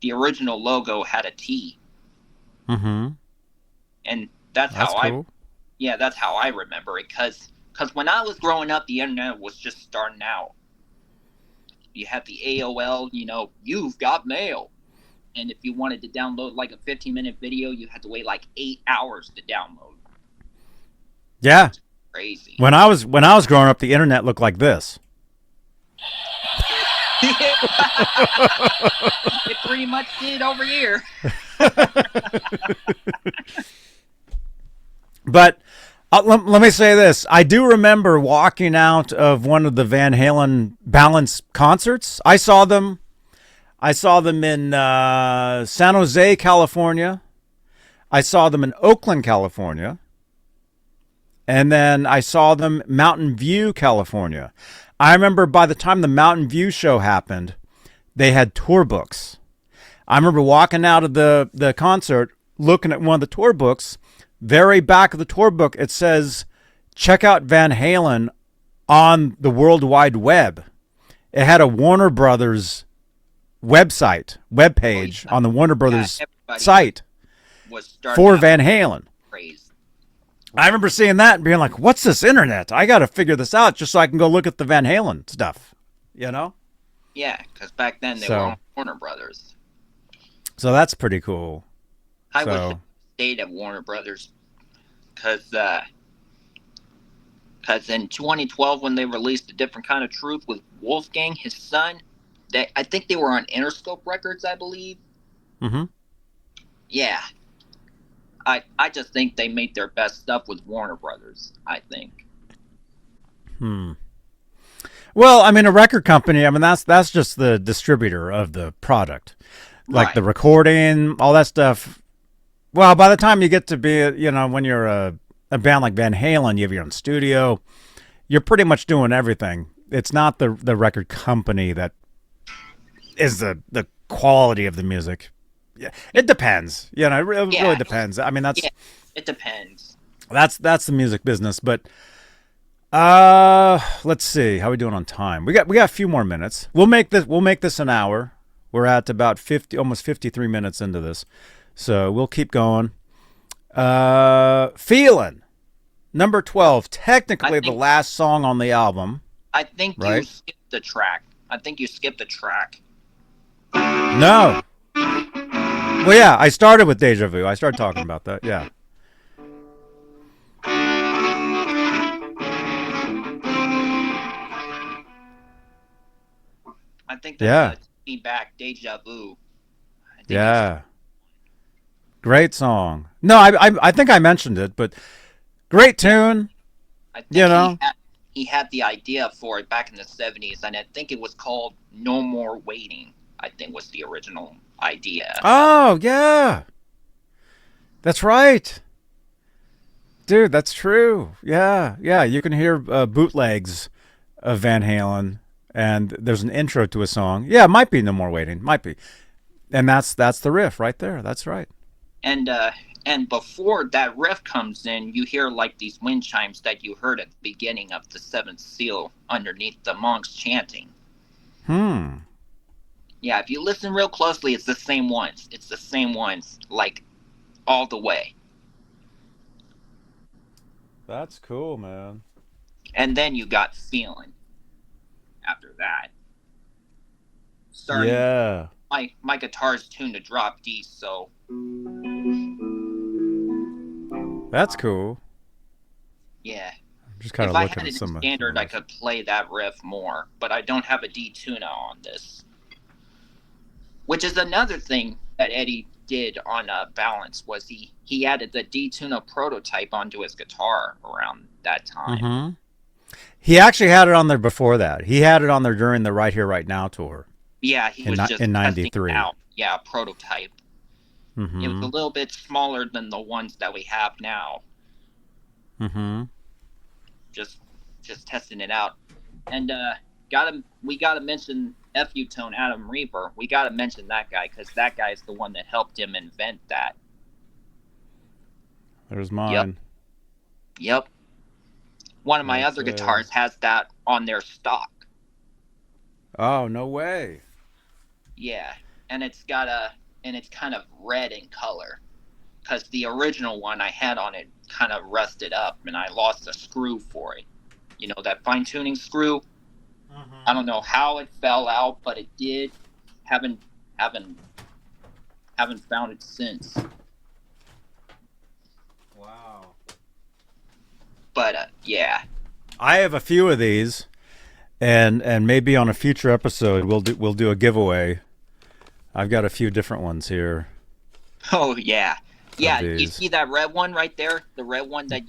The original logo had a T, Mm-hmm. and that's That's how I cool. yeah, that's how I remember it. Because when I was growing up, the internet was just starting out. You had the AOL, you've got mail. And if you wanted to download like a 15-minute video, you had to wait like 8 hours to download. Yeah. Crazy. When I was growing up, the internet looked like this. It pretty much did over here. But let me say this. I do remember walking out of one of the Van Halen Balance concerts. I saw them in San Jose, California. I saw them in Oakland, California. And then I saw them Mountain View, California. I remember by the time the Mountain View show happened, they had tour books. I remember walking out of the concert, looking at one of the tour books. Very back of the tour book, it says, check out Van Halen on the World Wide Web. It had a Warner Brothers webpage on the Warner Brothers site Was for Van Halen. Praise. I remember seeing that and being like, what's this internet? I got to figure this out just so I can go look at the Van Halen stuff, Yeah, because back then they were on Warner Brothers. So that's pretty cool. I wish they stayed at Warner Brothers because in 2012 when they released A Different Kind of Truth with Wolfgang, his son, I think they were on Interscope Records, I believe. Mm-hmm. Yeah. I just think they made their best stuff with Warner Brothers, I think. Well, I mean, a record company, I mean, that's just the distributor of the product. Like the recording, all that stuff. Well, by the time you get to be, when you're a band like Van Halen, you have your own studio, you're pretty much doing everything. It's not the record company that is the quality of the music. Yeah, it depends. It really depends. I mean, it depends. That's the music business. But let's see how we doing on time. We got a few more minutes. We'll make this an hour. We're at about almost 53 minutes into this, so we'll keep going. Feelin, number 12, technically the last song on the album. I think you skipped the track. No. Well, yeah, I started with Déjà Vu. I started talking about that, yeah. I think that's me back, Déjà Vu. Yeah. Great song. No, I think I mentioned it, but great tune. I think he had the idea for it back in the 70s, and I think it was called No More Waiting, I think was the original idea. Oh, yeah. That's right. Dude, that's true. Yeah. You can hear bootlegs of Van Halen, and there's an intro to a song. Yeah, it might be No More Waiting. Might be. And that's the riff right there. That's right. And before that riff comes in, you hear like these wind chimes that you heard at the beginning of the Seventh Seal underneath the monks chanting. Yeah, if you listen real closely, it's the same ones. Like, all the way. That's cool, man. And then you got Feelin after that. Starting, my guitar's tuned to drop D, so... That's cool. Yeah. I'm just kind of looking at some... If I had it in standard, I could play that riff more, but I don't have a D tuner on this. Which is another thing that Eddie did on Balance, was he added the D-Tuna prototype onto his guitar around that time. Mm-hmm. He actually had it on there before that. He had it on there during the Right Here, Right Now tour. Yeah, he was just in '93. Out. Yeah, a prototype. Mm-hmm. It was a little bit smaller than the ones that we have now. Mm-hmm. Just testing it out. And we gotta mention F-U-Tone Adam Reaper. We gotta mention that guy, because that guy is the one that helped him invent that. There's mine. Yep. One of my Let's other guitars has that on their stock. Oh, no way. Yeah, and it's kind of red in color, because the original one I had on it kind of rusted up, and I lost a screw for it. You know, that fine tuning screw. I don't know how it fell out, but it did. Haven't found it since. Wow. But yeah. I have a few of these, and maybe on a future episode we'll do a giveaway. I've got a few different ones here. Oh yeah. Yeah, you these. see that red one right there? The red one that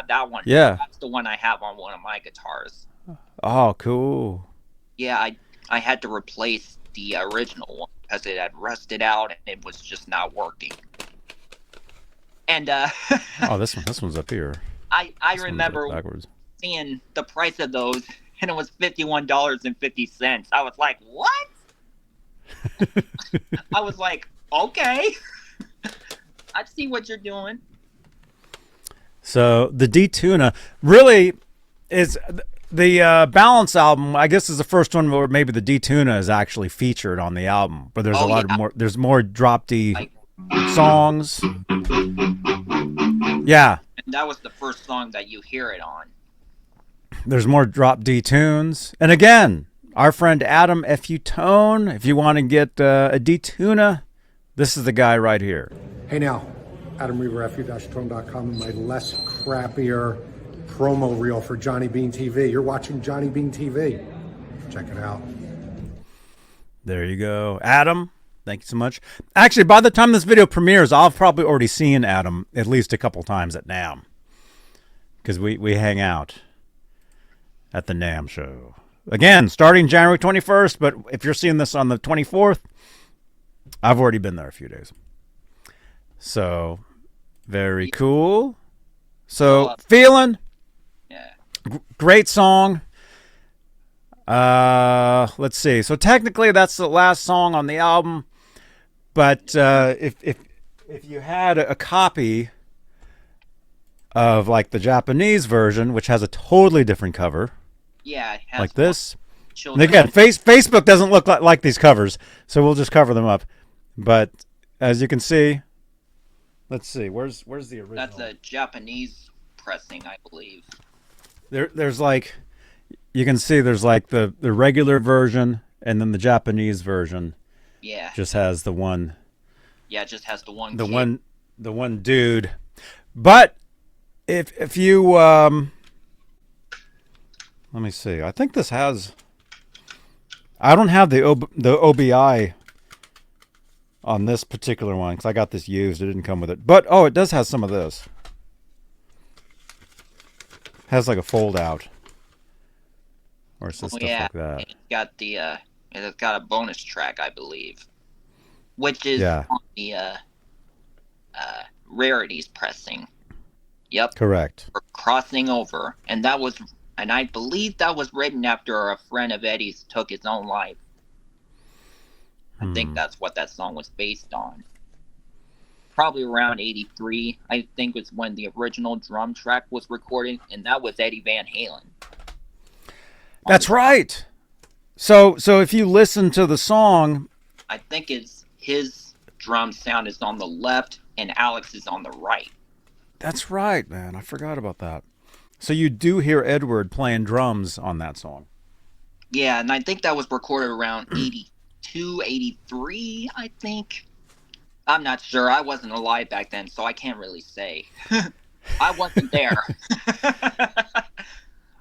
that one. Yeah. That's the one I have on one of my guitars. Oh, cool. Yeah, I had to replace the original one because it had rusted out and it was just not working. And Oh, this one's up here. I remember seeing the price of those, and it was $51.50. I was like, what? I was like, okay. I see what you're doing. So the D-Tuna really is the Balance album. I guess is the first one where maybe the D-Tuna is actually featured on the album, but there's a lot of more. There's more drop D songs. Yeah, and that was the first song that you hear it on. There's more drop D tunes, and again, our friend Adam F.U. Tone. If you want to get a D-Tuna, this is the guy right here. Hey now, Adam Reaver, fu-tone.com, my less crappier promo reel for Johnny Beane TV. You're watching Johnny Beane TV. Check it out. There you go. Adam, thank you so much. Actually, by the time this video premieres, I'll probably already seen Adam at least a couple times at NAMM. Because we hang out at the NAMM show. Again, starting January 21st, but if you're seeing this on the 24th, I've already been there a few days. So, very cool. So, Feelin. Yeah. Great song. Let's see. So technically, that's the last song on the album. But if you had a copy of like the Japanese version, which has a totally different cover, yeah, it has like this. And children. again, Facebook doesn't look like these covers, so we'll just cover them up. But as you can see, let's see. Where's the original? That's a Japanese pressing, I believe. There's like, you can see there's like the regular version, and then the Japanese version. Yeah. Just has the one. Yeah, it just has the one. The one dude. But if you let me see. I think this has. I don't have the OBI on this particular one because I got this used. It didn't come with it. But it does have some of this. Has like a fold out. Or stuff like that. It's got a bonus track, I believe, which is on the rarities pressing. Yep. Correct. For Crossing Over, and I believe that was written after a friend of Eddie's took his own life. I think that's what that song was based on. Probably around 83, I think was when the original drum track was recorded, and that was Eddie Van Halen. That's right. So if you listen to the song, I think it's his drum sound is on the left and Alex is on the right. That's right, man. I forgot about that. So you do hear Edward playing drums on that song. Yeah, and I think that was recorded around 82, 83, I think. I'm not sure. I wasn't alive back then, so I can't really say. I wasn't there.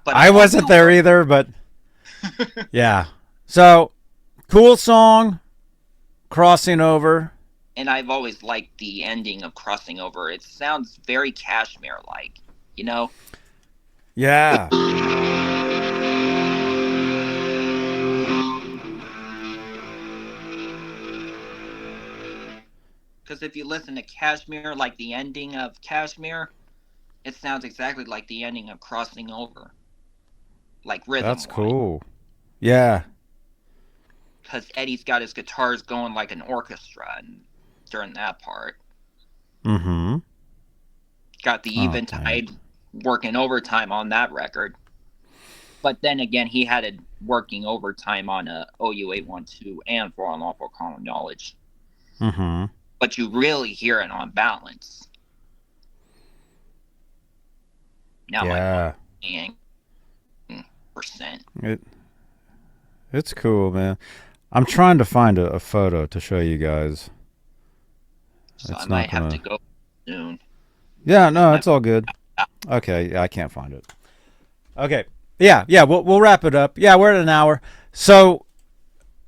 But I wasn't there either, but yeah. So, cool song, Crossing Over. And I've always liked the ending of Crossing Over. It sounds very Kashmir-like, you know? Yeah. Because if you listen to Kashmir, like the ending of Kashmir, it sounds exactly like the ending of Crossing Over. Like rhythm. That's cool. Yeah. Because Eddie's got his guitars going like an orchestra during that part. Mm-hmm. Got the Eventide working overtime on that record. But then again, he had it working overtime on a OU812 and For Unlawful Common Knowledge. Mm-hmm. But you really hear it on Balance. Now Yeah. my percent. It's cool, man. I'm trying to find a photo to show you guys. So It's I might not have to gonna- go soon. Yeah, no, it's all good. Okay, yeah, I can't find it. Okay, yeah, we'll wrap it up. Yeah, we're at an hour. So,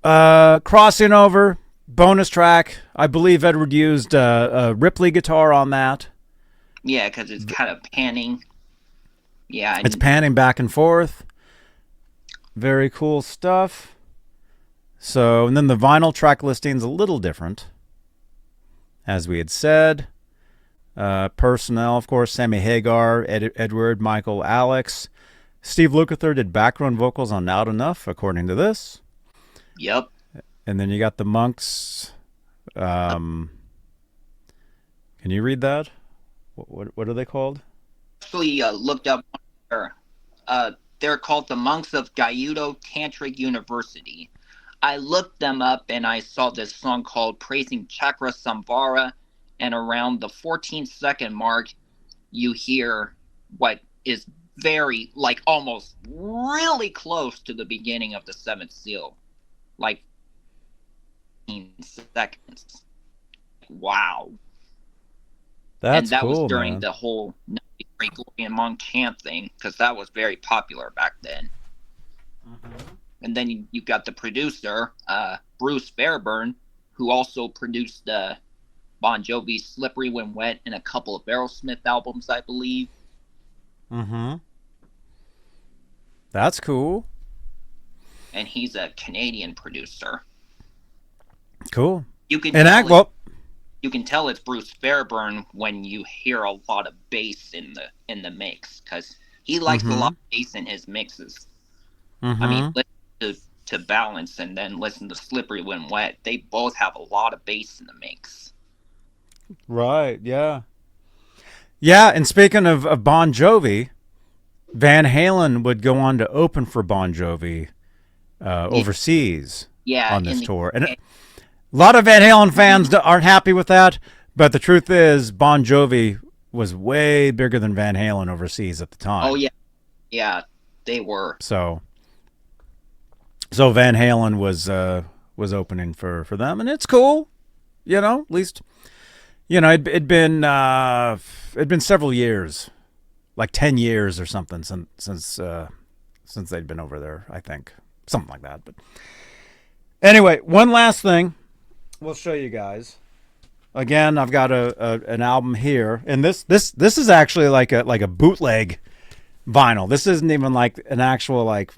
crossing over, bonus track. I believe Edward used a Ripley guitar on that. Yeah, because it's kind of panning. Yeah, It's panning back and forth. Very cool stuff. So, and then the vinyl track listing's a little different, as we had said. Personnel, of course, Sammy Hagar, Edward, Michael, Alex. Steve Lukather did background vocals on Not Enough, according to this. Yep. And then you got the Monks. Can you read that? What are they called? Actually, looked up. They're called the Monks of Gyuto Tantric University. I looked them up and I saw this song called Praising Chakra Samvara, and around the 14-second mark, you hear what is very, like, almost really close to the beginning of the Seventh Seal. Like, 15 seconds. Wow. That's and that cool, was during man. the whole Gregorian monk chant thing, because that was very popular back then. And then you got the producer, Bruce Fairburn, who also produced Bon Jovi's Slippery When Wet and a couple of Aerosmith albums, I believe. Mm-hmm. That's cool. And he's a Canadian producer. Cool. You can And tell you can tell it's Bruce Fairburn when you hear a lot of bass in the mix, because he likes a lot of bass in his mixes. Mm-hmm. I mean, listen to Balance and then listen to Slippery When Wet. They both have a lot of bass in the mix. Right, yeah. Yeah, and speaking of Bon Jovi, Van Halen would go on to open for Bon Jovi overseas on this tour. And a lot of Van Halen fans aren't happy with that, but the truth is Bon Jovi was way bigger than Van Halen overseas at the time. Oh, yeah. Yeah, they were. So Van Halen was opening for them, and it's cool, at least, it'd been several years, like 10 years or something since they'd been over there, I think, something like that. But anyway, one last thing we'll show you guys. Again, I've got an album here, and this is actually like a bootleg vinyl. This isn't even like an actual like.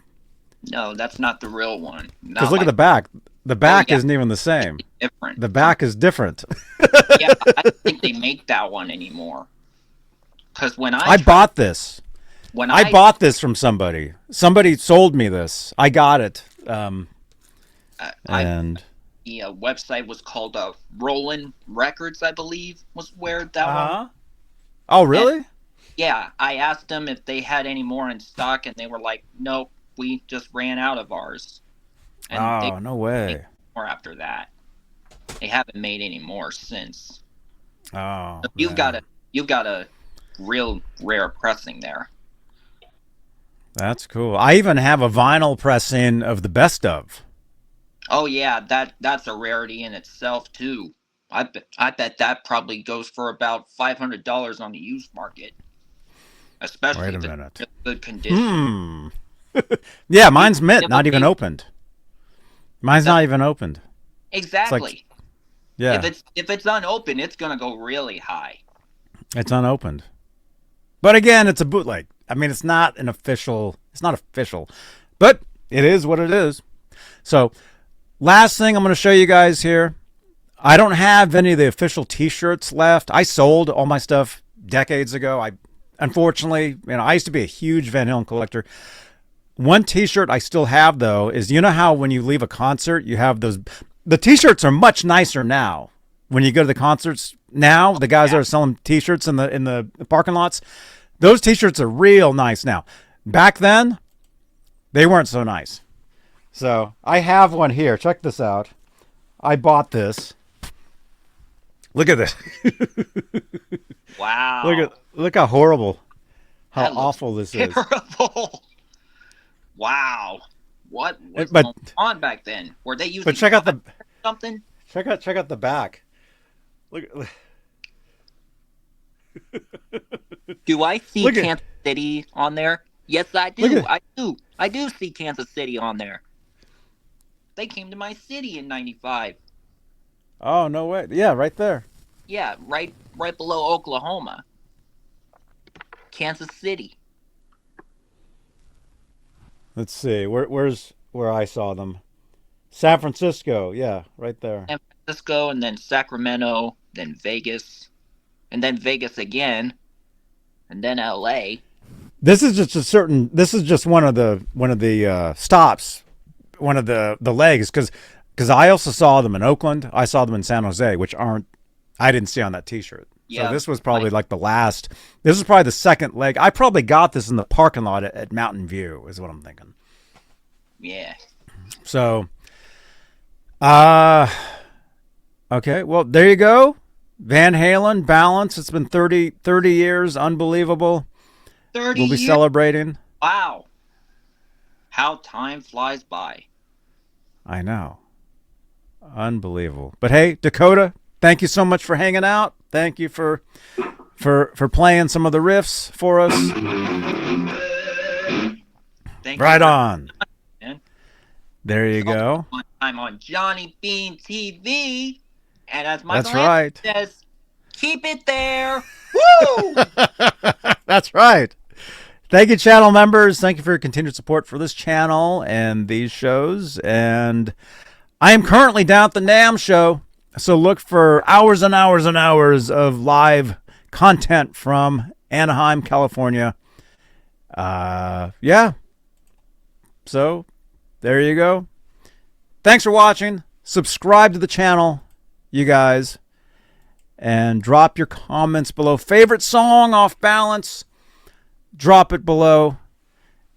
No, that's not the real one. Because look at the back. The back isn't even the same. Different. The back is different. Yeah, I don't think they make that one anymore. Because when I bought this. I bought this from somebody. Somebody sold me this. I got it. And the website was called Rollin' Records, I believe, was where that one. Oh, really? And, yeah, I asked them if they had any more in stock, and they were like, "Nope, we just ran out of ours." And no way. More after that, they haven't made any more since. Oh, so you've got a real rare pressing there. That's cool. I even have a vinyl pressing of the best of. Oh yeah, that's a rarity in itself too. I bet that probably goes for about $500 on the used market, especially Wait a if minute. it's in good condition. Yeah, mine's mint, not even opened. Mine's not even opened. Exactly. Yeah. If it's unopened, it's gonna go really high. It's unopened. But again, it's a bootleg. I mean, it's not official, but it is what it is. So, last thing I'm going to show you guys here. I don't have any of the official t-shirts left. I sold all my stuff decades ago. Unfortunately, I used to be a huge Van Halen collector. One t-shirt I still have, though, is how when you leave a concert, you have those. The t-shirts are much nicer now. When you go to the concerts now, the guys that are selling t-shirts in the parking lots, Those t-shirts are real nice now. Back then, they weren't so nice. So I have one here. Check this out. I bought this. Look at this. Wow. Look how horrible, how That looks awful this is. terrible. Wow. What was But- going on back then? Were they using But check out the something? check out the back. Look. Do I see Look at- Kansas City on there? Yes, I Look do. at- I do see Kansas City on there. They came to my city in '95. Oh no way! Yeah, right there. Yeah, right below Oklahoma. Kansas City. Let's see. Where's where I saw them? San Francisco. Yeah, right there. San Francisco, and then Sacramento, then Vegas, and then Vegas again, and then LA. This is just a certain. This is just one of the stops, one of the legs, because I also saw them in Oakland. I saw them in San Jose, which I didn't see on that T-shirt. Yeah, So this was probably like the last. This was probably the second leg. I probably got this in the parking lot at Mountain View, is what I'm thinking. Yeah. So, okay. Well, there you go. Van Halen, Balance. It's been 30 years. Unbelievable. 30 We'll be years. celebrating. Wow. How time flies by. I know. Unbelievable. But hey, Dakota, thank you so much for hanging out. Thank you for playing some of the riffs for us. Thank Right you on. man. There you go. I'm on Johnny Beane TV, and as That's Michael right. says, keep it there. Woo! That's right. Thank you, channel members. Thank you for your continued support for this channel and these shows. And I am currently down at the NAMM show, so look for hours and hours and hours of live content from Anaheim, California. Yeah. So there you go. Thanks for watching. Subscribe to the channel, you guys, and drop your comments below. Favorite song off Balance? Drop it below,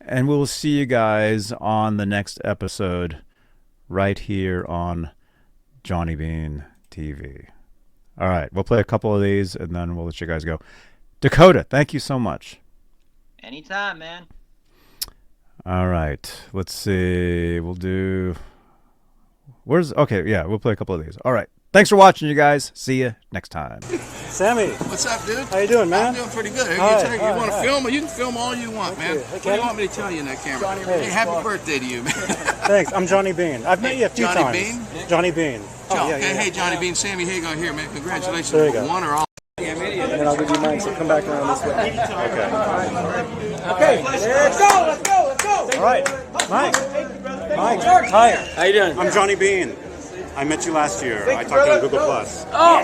and we'll see you guys on the next episode right here on Johnny Beane TV. All right, we'll play a couple of these, and then we'll let you guys go. Dakota, thank you so much. Anytime, man. All right, let's see. We'll do... Okay, yeah, we'll play a couple of these. All right. Thanks for watching, you guys. See you next time. Sammy, What's up, dude? how you doing, man? I'm doing pretty good. Hi, you hi, want to hi. film? You can film all you want, man. Hey, What do you want me to tell you in that camera? Hey, happy birthday to you, man. Thanks. I'm Johnny Beane. I've met you a few Johnny times. Beane? Johnny Beane. John, yeah, okay, yeah. hey, Johnny Beane, Sammy Hagar here, man. Congratulations. There you go. One or all. And then I'll give you mine, so come back around this way. Okay, let's go. All right. Mike. Hi. How you doing? I'm Johnny Beane. I met you last year. I talked on Google Plus. Oh,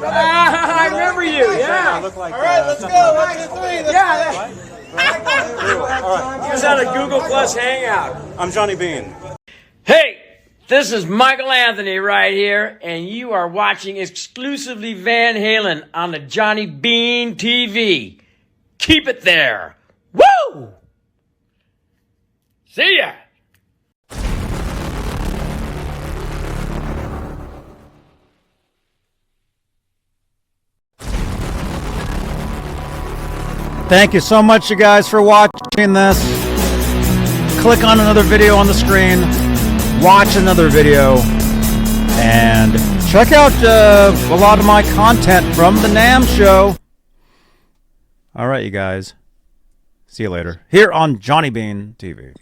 I remember you. I Yeah. look like. All right, let's go. 1, 2, 3. Yeah. All right. He was at a Google Plus hangout. I'm Johnny Beane. Hey, this is Michael Anthony right here, and you are watching exclusively Van Halen on the Johnny Beane TV. Keep it there. Woo! See ya. Thank you so much, you guys, for watching this. Click on another video on the screen. Watch another video. And check out a lot of my content from the NAMM show. All right, you guys. See you later. Here on Johnny Beane TV.